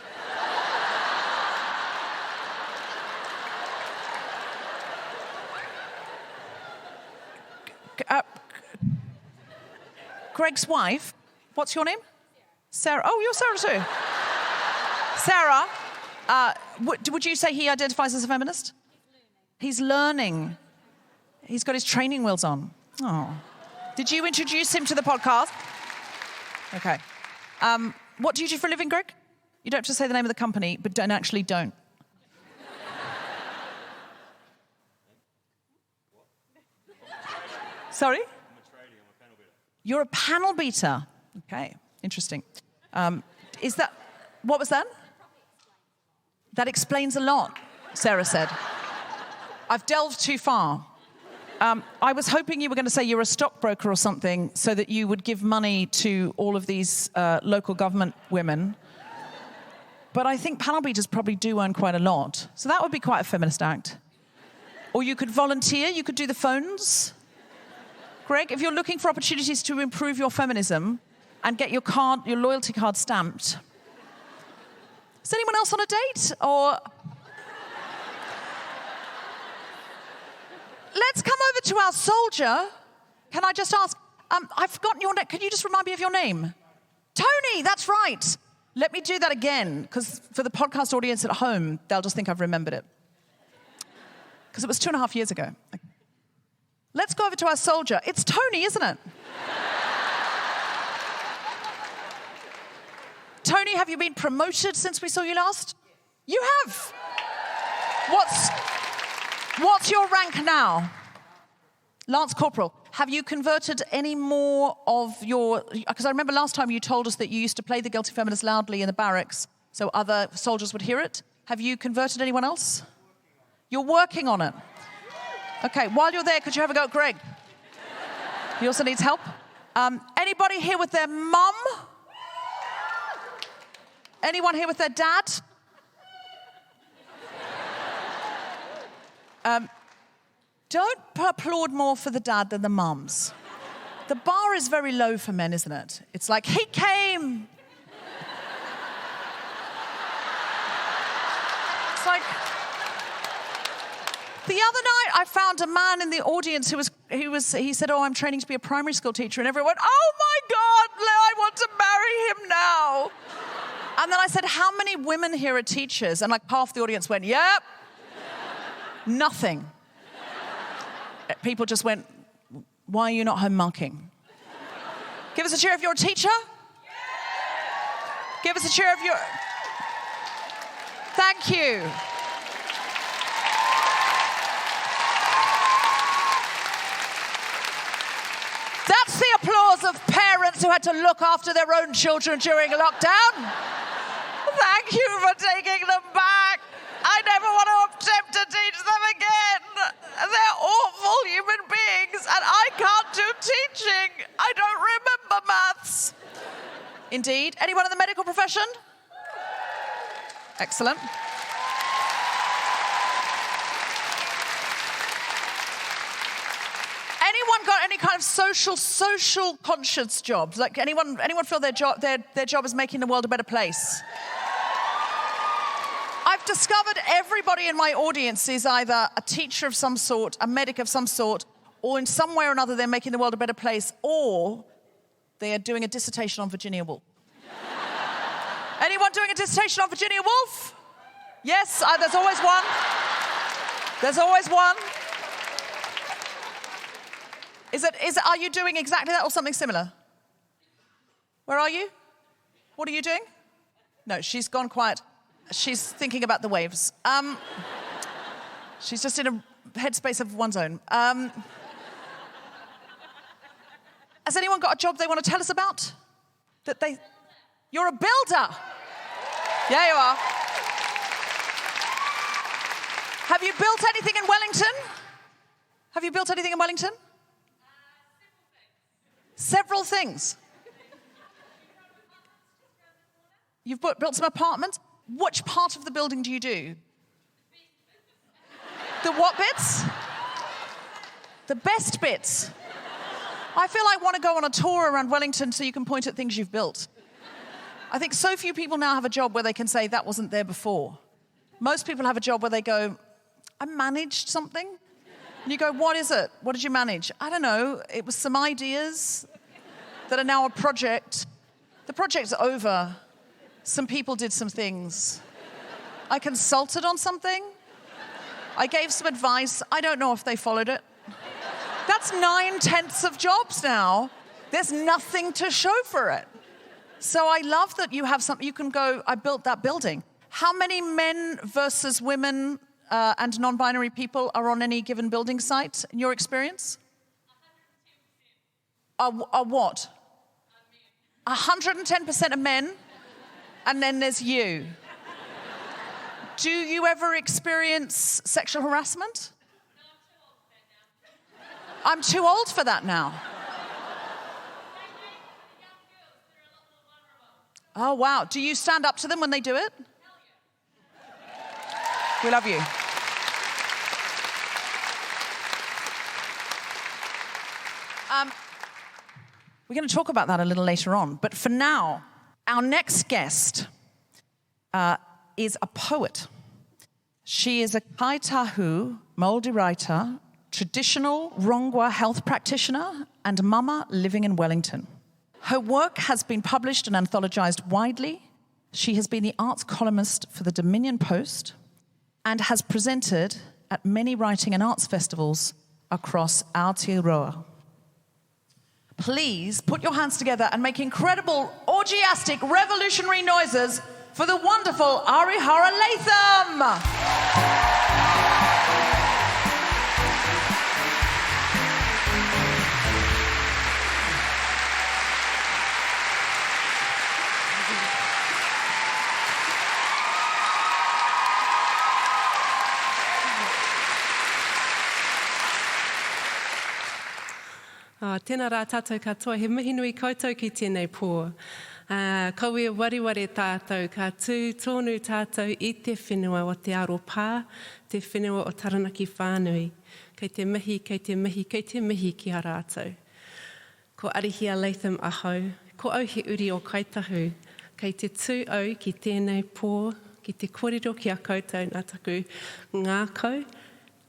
Greg's wife. What's your name? Sarah. Oh, you're Sarah too. Sarah, would you say he identifies as a feminist? He's learning. He's got his training wheels on. Oh. Did you introduce him to the podcast? Okay. What do you do for a living, Greg? You don't have to say the name of the company, but don't. Sorry? I'm a tradie. I'm a panel beater. You're a panel beater. Okay, interesting. Is that... What was that? That explains a lot, Sarah said. I've delved too far. I was hoping you were going to say you're a stockbroker or something so that you would give money to all of these local government women. But I think panel beaters probably do earn quite a lot. So that would be quite a feminist act. Or you could volunteer. You could do the phones. Greg, if you're looking for opportunities to improve your feminism and get your loyalty card stamped, is anyone else on a date? Or let's come over to our soldier. Can I just ask, I've forgotten your name. Can you just remind me of your name? Tony, that's right. Let me do that again, because for the podcast audience at home, they'll just think I've remembered it. Because it was 2.5 years ago. Let's go over to our soldier. It's Tony, isn't it? Tony, have you been promoted since we saw you last? You have. What's your rank now? Lance Corporal. Have you converted any more of your... Because I remember last time you told us that you used to play The Guilty Feminist loudly in the barracks so other soldiers would hear it. Have you converted anyone else? You're working on it. Okay, while you're there, could you have a go at Greg? He also needs help. Anybody here with their mum? Anyone here with their dad? Don't applaud more for the dad than the mums. The bar is very low for men, isn't it? It's like, he came. It's like, the other night I found a man in the audience he said, oh, I'm training to be a primary school teacher. And everyone went, oh my God, I want to marry him now. And then I said, how many women here are teachers? And like half the audience went, yep. Nothing. People just went, why are you not home marking? Give us a cheer if you're a teacher. Give us a cheer if you're... Thank you. That's the applause of parents who had to look after their own children during lockdown. Thank you for taking them back. I never want to attempt to teach them again. They're awful human beings, and I can't do teaching. I don't remember maths. Indeed. Anyone in the medical profession? Excellent. Anyone got any kind of social conscience jobs? Like anyone feel their job is making the world a better place? I've discovered everybody in my audience is either a teacher of some sort, a medic of some sort, or in some way or another they're making the world a better place, or they are doing a dissertation on Virginia Woolf. Anyone doing a dissertation on Virginia Woolf? Yes, there's always one. There's always one. Are you doing exactly that or something similar? Where are you? What are you doing? No, she's gone quiet. She's thinking about the waves. She's just in a headspace of one's own. Has anyone got a job they want to tell us about? You're a builder. Yeah, you are. Have you built anything in Wellington? Have you built anything in Wellington? Several things. You've built some apartments? Which part of the building do you do? The what bits? The best bits. I feel I want to go on a tour around Wellington so you can point at things you've built. I think so few people now have a job where they can say that wasn't there before. Most people have a job where they go, I managed something. And you go, what is it? What did you manage? I don't know. It was some ideas that are now a project. The project's over. Some people did some things. I consulted on something. I gave some advice. I don't know if they followed it. That's 9/10 of jobs now. There's nothing to show for it. So I love that you have something, you can go, I built that building. How many men versus women and non-binary people are on any given building site, in your experience? 110%. Are what? 110% of men, and then there's you. Do you ever experience sexual harassment? I'm too old for that now. Oh, wow. Do you stand up to them when they do it? We love you. We're going to talk about that a little later on. But for now, our next guest is a poet. She is a Kaitahu Māori writer, traditional Rongwa health practitioner, and mama living in Wellington. Her work has been published and anthologized widely. She has been the arts columnist for the Dominion Post and has presented at many writing and arts festivals across Aotearoa. Please put your hands together and make incredible, orgiastic, revolutionary noises for the wonderful Arihara Latham. Tēnā rā tātou katoa, he mihi nui koutou ki tēnei pō. Kauia wariware tātou, ka tū tōnu tātou I te whenua o te aro pā, te whenua o Taranaki whānui. Kei te mihi, kei te mihi, kei te mihi ki a rātou. Ko Arihia Latham ahau, ko au he uri o Kaitahu, kei te tū au ki tēnei pō, ki te kōrero ki a koutou nā taku ngākau,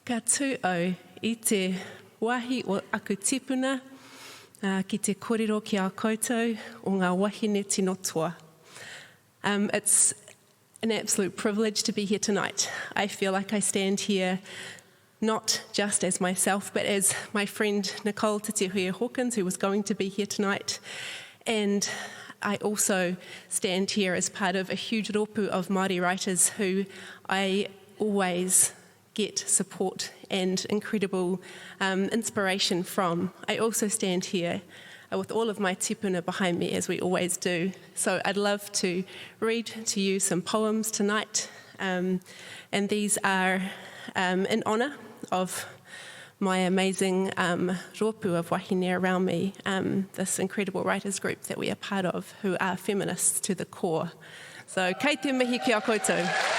ka tū au I te wahi o aku tipuna, ki te kōrero ki a koutou o ngā wahine tino toa. It's an absolute privilege to be here tonight. I feel like I stand here not just as myself, but as my friend Nicole Titihuia Hawkins, who was going to be here tonight. And I also stand here as part of a huge rōpū of Māori writers who I always get support and incredible inspiration from. I also stand here with all of my tipuna behind me, as we always do. So I'd love to read to you some poems tonight, and these are in honour of my amazing rōpū of wahine around me, this incredible writers group that we are part of, who are feminists to the core. So kei te mihi ki a koutou.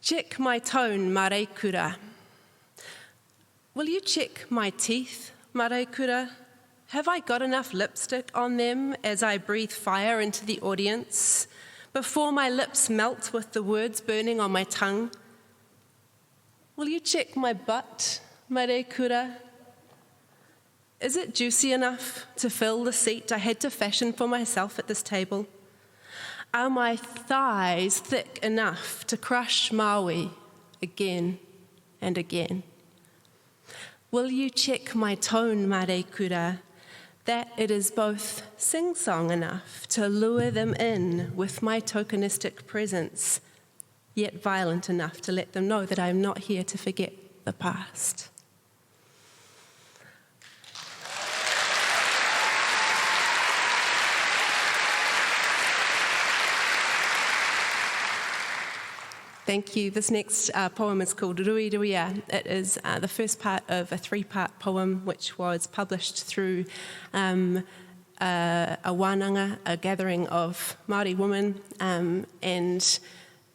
Check my tone, Mareikura. Will you check my teeth, Mareikura? Have I got enough lipstick on them as I breathe fire into the audience before my lips melt with the words burning on my tongue? Will you check my butt, Mareikura? Is it juicy enough to fill the seat I had to fashion for myself at this table? Are my thighs thick enough to crush Maui again and again? Will you check my tone, Mareikura, that it is both sing-song enough to lure them in with my tokenistic presence, yet violent enough to let them know that I am not here to forget the past? Thank you. This next poem is called Rui Ruia. It is the first part of a three-part poem which was published through a wānanga, a gathering of Māori women, and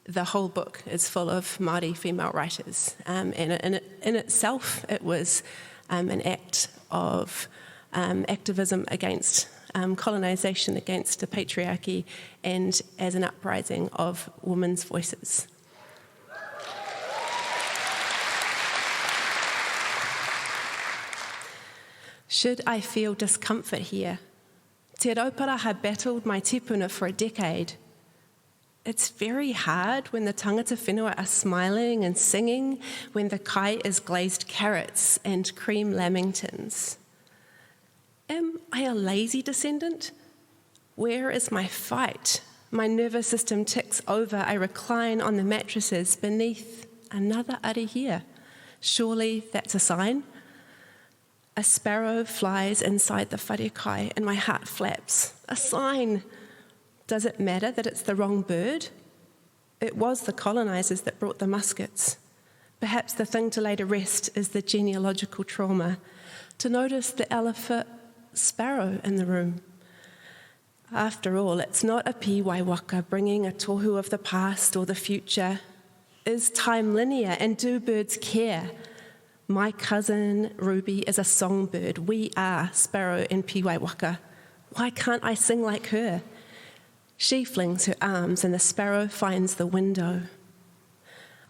the whole book is full of Māori female writers. And in itself, it was an act of activism against colonisation, against the patriarchy, and as an uprising of women's voices. Should I feel discomfort here? Te raupara have battled my tipuna for a decade. It's very hard when the tangata whenua are smiling and singing, when the kai is glazed carrots and cream lamingtons. Am I a lazy descendant? Where is my fight? My nervous system ticks over. I recline on the mattresses beneath another arihia. Surely that's a sign. A sparrow flies inside the wharekai and my heart flaps. A sign. Does it matter that it's the wrong bird? It was the colonisers that brought the muskets. Perhaps the thing to lay to rest is the genealogical trauma. To notice the elephant sparrow in the room. After all, it's not a piwaiwaka bringing a tohu of the past or the future. Is time linear, and do birds care? My cousin Ruby is a songbird. We are sparrow and piwaiwaka. Why can't I sing like her? She flings her arms and the sparrow finds the window.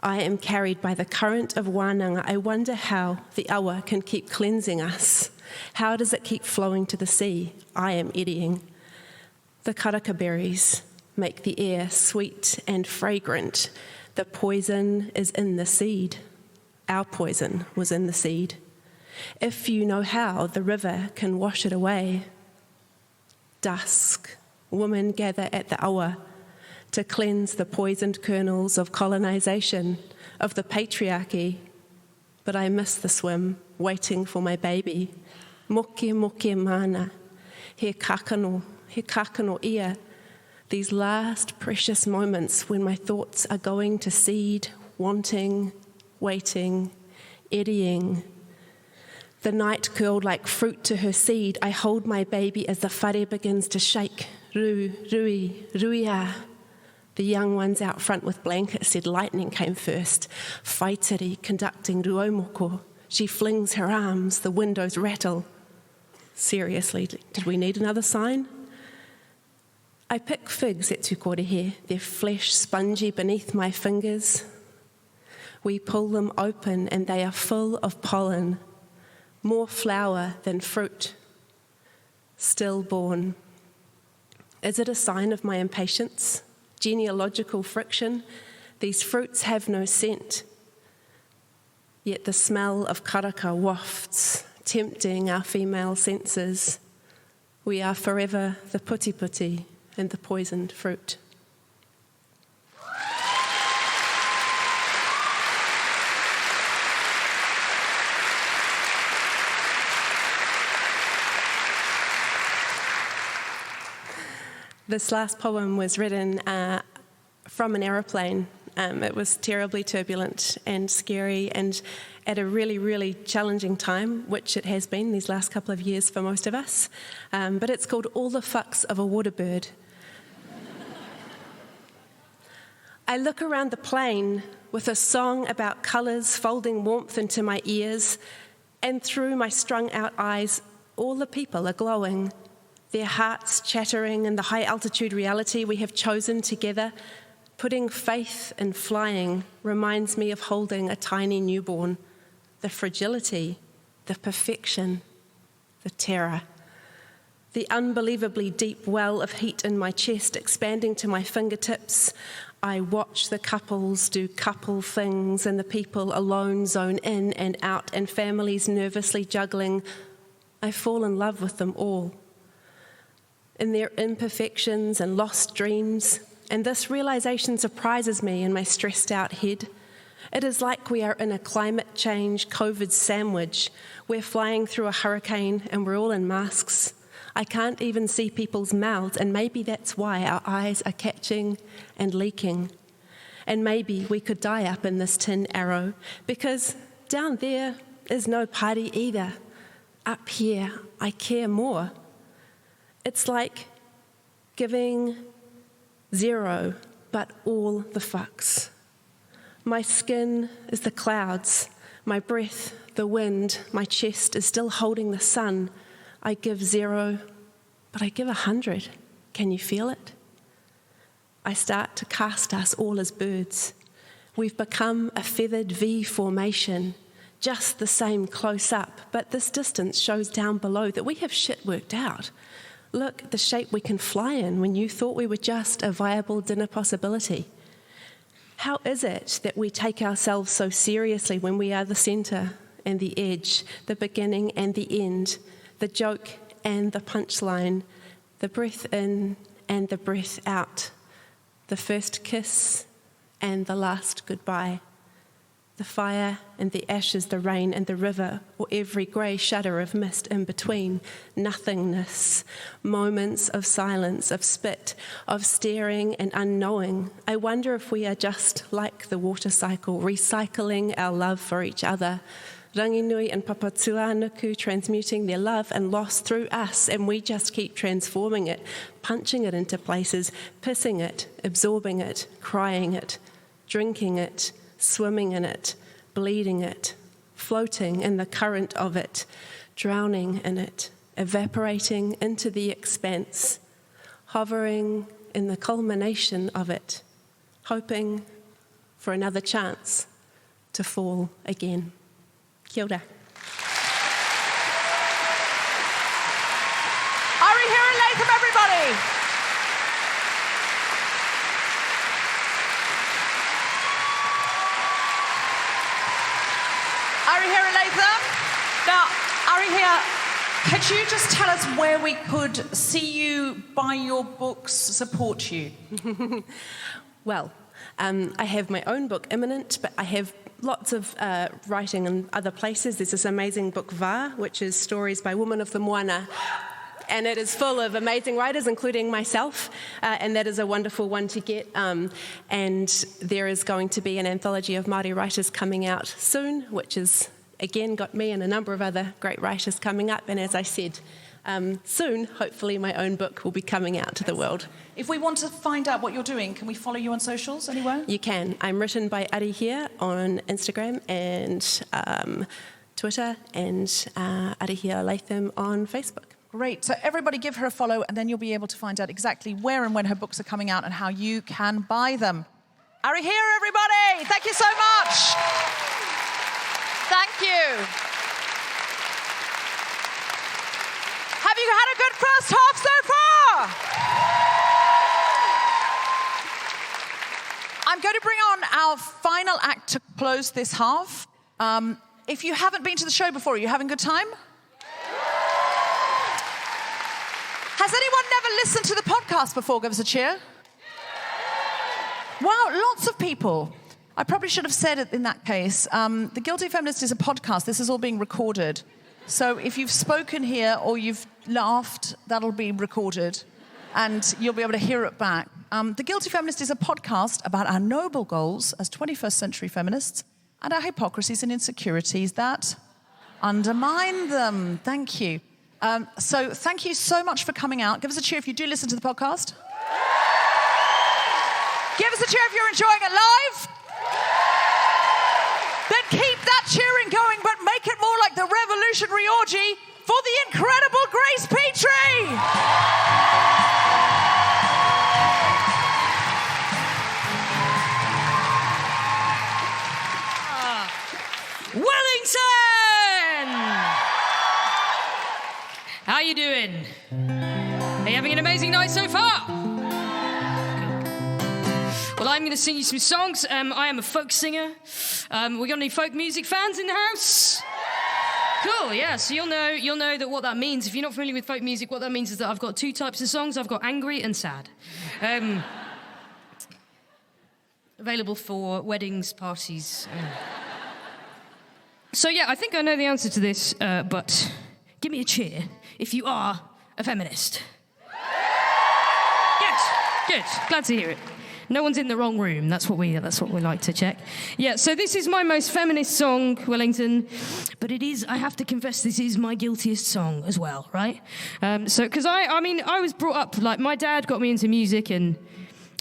I am carried by the current of wānanga. I wonder how the awa can keep cleansing us. How does it keep flowing to the sea? I am eddying. The karaka berries make the air sweet and fragrant. The poison is in the seed. Our poison was in the seed. If you know how, the river can wash it away. Dusk, women gather at the awa to cleanse the poisoned kernels of colonization, of the patriarchy. But I miss the swim, waiting for my baby. Moke moke mana, he kakano ia. These last precious moments when my thoughts are going to seed, wanting, waiting, eddying. The night curled like fruit to her seed. I hold my baby as the whare begins to shake. Ruia. The young ones out front with blankets said lightning came first. Whaitiri conducting ruomoko. She flings her arms, the windows rattle. Seriously, did we need another sign? I pick figs at Tukorehe, their flesh spongy beneath my fingers. We pull them open and they are full of pollen, more flower than fruit, stillborn. Is it a sign of my impatience? Genealogical friction? These fruits have no scent, yet the smell of karaka wafts, tempting our female senses. We are forever the puti and the poisoned fruit. This last poem was written from an aeroplane. It was terribly turbulent and scary and at a really, really challenging time, which it has been these last couple of years for most of us. But it's called All the Fucks of a Water Bird. I look around the plane with a song about colours folding warmth into my ears, and through my strung-out eyes, all the people are glowing, their hearts chattering in the high-altitude reality we have chosen together. Putting faith in flying reminds me of holding a tiny newborn, the fragility, the perfection, the terror. The unbelievably deep well of heat in my chest expanding to my fingertips. I watch the couples do couple things and the people alone zone in and out and families nervously juggling. I fall in love with them all, in their imperfections and lost dreams, and this realization surprises me in my stressed out head. It is like we are in a climate change COVID sandwich. We're flying through a hurricane and we're all in masks. I can't even see people's mouths, and maybe that's why our eyes are catching and leaking. And maybe we could die up in this tin arrow, because down there is no party either. Up here, I care more. It's like giving zero, but all the fucks. My skin is the clouds, my breath, the wind, my chest is still holding the sun. I give 0, but I give 100. Can you feel it? I start to cast us all as birds. We've become a feathered V formation, just the same close up, but this distance shows down below that we have shit worked out. Look at the shape we can fly in when you thought we were just a viable dinner possibility. How is it that we take ourselves so seriously when we are the centre and the edge, the beginning and the end, the joke and the punchline, the breath in and the breath out, the first kiss and the last goodbye, the fire and the ashes, the rain and the river, or every grey shudder of mist in between, nothingness, moments of silence, of spit, of staring and unknowing. I wonder if we are just like the water cycle, recycling our love for each other, Ranginui and Papatūānuku transmuting their love and loss through us, and we just keep transforming it, punching it into places, pissing it, absorbing it, crying it, drinking it, swimming in it, bleeding it, floating in the current of it, drowning in it, evaporating into the expanse, hovering in the culmination of it, hoping for another chance to fall again. Kia ora. Ari here in Latham, everybody. Ari here in Latham. Now, Ari here, could you just tell us where we could see you, buy your books, support you? Well, I have my own book imminent, but I have lots of writing in other places. There's this amazing book, Va, which is stories by women of the Moana. And it is full of amazing writers, including myself, and that is a wonderful one to get. And there is going to be an anthology of Māori writers coming out soon, which has, again, got me and a number of other great writers coming up. And as I said, soon, hopefully, my own book will be coming out to the world. If we want to find out what you're doing, can we follow you on socials anywhere? You can. I'm written by Ari here on Instagram and Twitter, and Ari here Latham on Facebook. Great. So everybody give her a follow, and then you'll be able to find out exactly where and when her books are coming out and how you can buy them. Ari here, everybody. Thank you so much. Thank you. Have you had a good first half so far? I'm going to bring on our final act to close this half. If you haven't been to the show before, are you having a good time? Has anyone never listened to the podcast before? Give us a cheer. Wow, lots of people. I probably should have said it in that case. The Guilty Feminist is a podcast. This is all being recorded. So if you've spoken here or you've laughed, that'll be recorded and you'll be able to hear it back. The Guilty Feminist is a podcast about our noble goals as 21st century feminists and our hypocrisies and insecurities that undermine them. Thank you. So thank you so much for coming out. Give us a cheer if you do listen to the podcast. Give us a cheer if you're enjoying it live. Then keep that cheering going, but make it more like the revolutionary orgy for the incredible Grace Petrie. Wellington! How you doing? Are you having an amazing night so far? Well, I'm going to sing you some songs. I am a folk singer. We got any folk music fans in the house? Cool, yeah. So you'll know that what that means. If you're not familiar with folk music, what that means is that I've got two types of songs. I've got angry and sad. Available for weddings, parties. So yeah, I think I know the answer to this, but give me a cheer if you are a feminist. Yes, good. Glad to hear it. No one's in the wrong room. That's what we like to check. Yeah, so this is my most feminist song, Wellington, but it is, I have to confess, this is my guiltiest song as well, right? Because I was brought up, like, my dad got me into music, and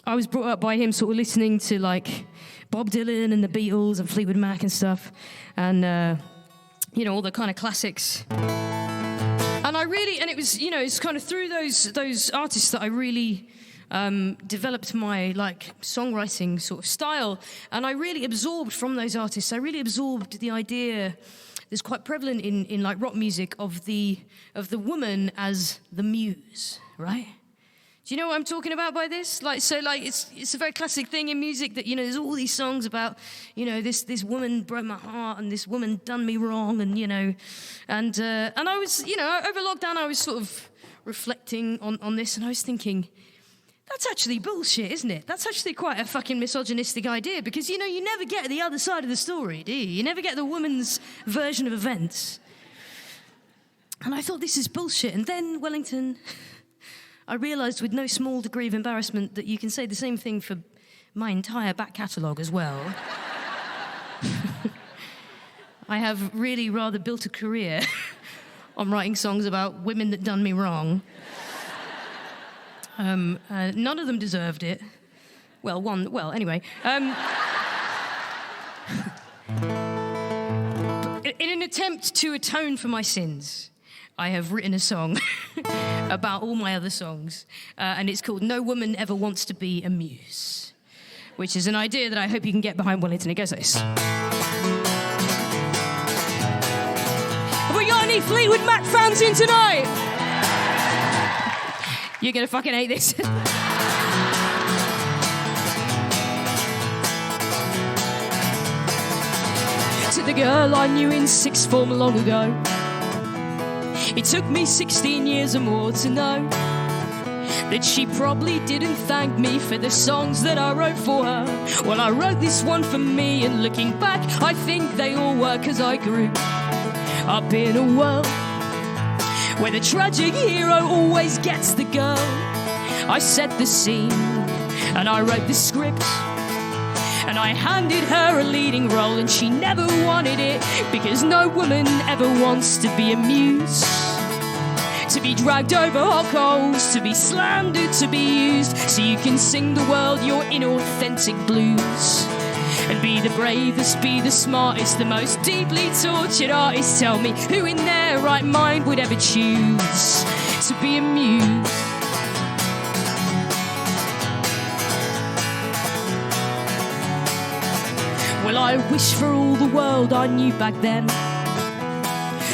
I was brought up by him sort of listening to, like, Bob Dylan and the Beatles and Fleetwood Mac and stuff, and, all the kind of classics. And it was, it's kind of through those artists that I really developed my songwriting sort of style, and I really absorbed from those artists. I really absorbed the idea that's quite prevalent in like rock music of the woman as the muse, right? Do you know what I'm talking about by this? It's a very classic thing in music that there's all these songs about this woman broke my heart and this woman done me wrong and and I was over lockdown I was sort of reflecting on this, and I was thinking, that's actually bullshit, isn't it? That's actually quite a fucking misogynistic idea, because, you never get the other side of the story, do you? You never get the woman's version of events. And I thought, this is bullshit. And then, Wellington, I realised with no small degree of embarrassment that you can say the same thing for my entire back catalogue as well. I have really rather built a career on writing songs about women that done me wrong. None of them deserved it. Well, one, well, anyway. In an attempt to atone for my sins, I have written a song about all my other songs, and it's called No Woman Ever Wants to Be a Muse, which is an idea that I hope you can get behind Wellington. It goes like this. Have we got any Fleetwood Mac fans in tonight? You're gonna fucking hate this. To the girl I knew in sixth form long ago, it took me 16 years or more to know that she probably didn't thank me for the songs that I wrote for her. Well, I wrote this one for me, and looking back, I think they all were 'cause I grew up in a world where the tragic hero always gets the girl. I set the scene, and I wrote the script, and I handed her a leading role, and she never wanted it, because no woman ever wants to be a muse. To be dragged over hot coals, to be slandered, to be used, so you can sing the world your inauthentic blues. And be the bravest, be the smartest, the most deeply tortured artist. Tell me, who in their right mind would ever choose to be a muse? Well, I wish for all the world I knew back then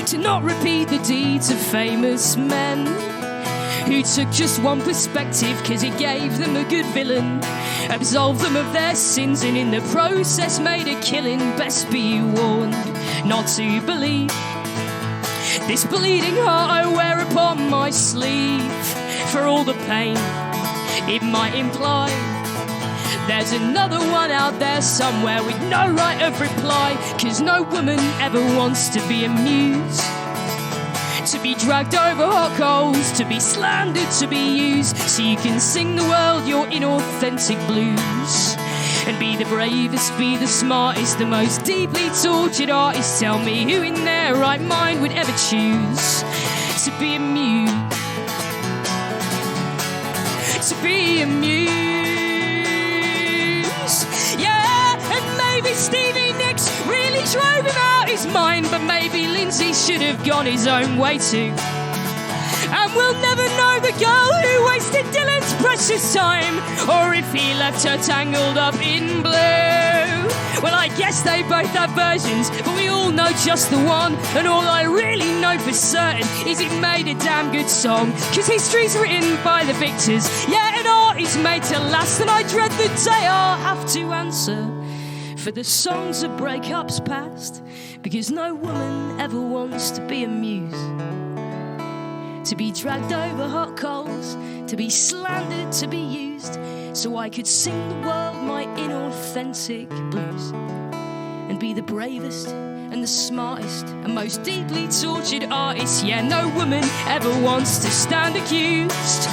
to not repeat the deeds of famous men who took just one perspective 'cause it gave them a good villain, absolved them of their sins, and in the process made a killing. Best be warned not to believe this bleeding heart I wear upon my sleeve, for all the pain it might imply. There's another one out there somewhere with no right of reply, 'cause no woman ever wants to be a muse. To be dragged over hot coals, to be slandered, to be used, so you can sing the world your inauthentic blues. And be the bravest, be the smartest, the most deeply tortured artist. Tell me, who in their right mind would ever choose to be a muse? To be a muse. Maybe Stevie Nicks really drove him out his mind, but maybe Lindsay should have gone his own way too. And we'll never know the girl who wasted Dylan's precious time, or if he left her tangled up in blue. Well, I guess they both have versions, but we all know just the one. And all I really know for certain is it made a damn good song, 'cause history's written by the victors, yeah, and art is made to last. And I dread the day I'll have to answer for the songs of breakups past, because no woman ever wants to be a muse. To be dragged over hot coals, to be slandered, to be used, so I could sing the world my inauthentic blues. And be the bravest and the smartest and most deeply tortured artist. Yeah, no woman ever wants to stand accused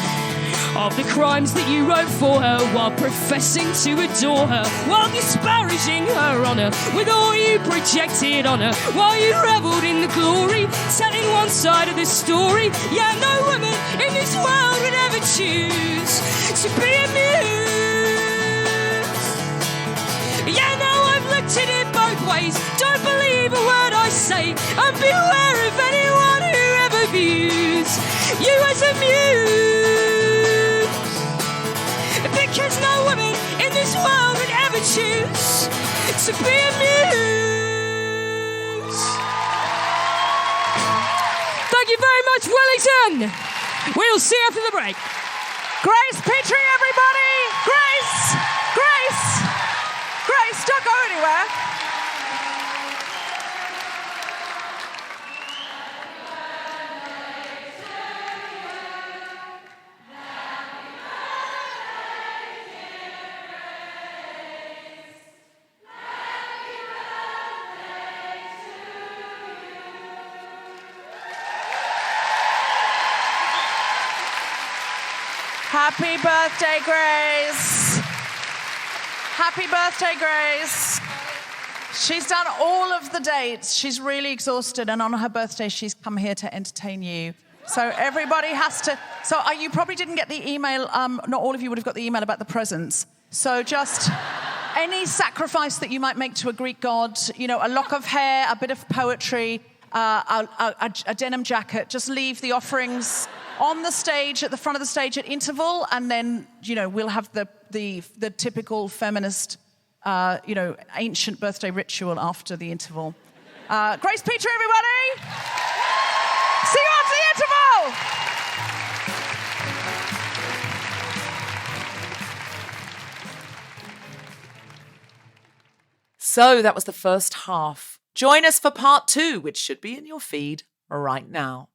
of the crimes that you wrote for her, while professing to adore her, while disparaging her honour with all you projected on her, while you revelled in the glory, telling one side of the story. Yeah, no woman in this world would ever choose to be a muse. Yeah, no, I've looked at it both ways. Don't believe a word I say, and beware of anyone who ever views you as a muse. Because no woman in this world would ever choose to be a muse. Thank you very much, Wellington. We'll see you after the break. Grace Petrie, everybody! Grace! Grace! Grace, don't go anywhere. Happy birthday, Grace. Happy birthday, Grace. She's done all of the dates. She's really exhausted, and on her birthday, she's come here to entertain you. So everybody has to... So you probably didn't get the email. Not all of you would have got the email about the presents. So just any sacrifice that you might make to a Greek god, you know, a lock of hair, a bit of poetry, a denim jacket, just leave the offerings on the stage, at the front of the stage at interval, and then, you know, we'll have the typical feminist, ancient birthday ritual after the interval. Grace Peter, everybody! See you after the interval! So that was the first half. Join us for part 2, which should be in your feed right now.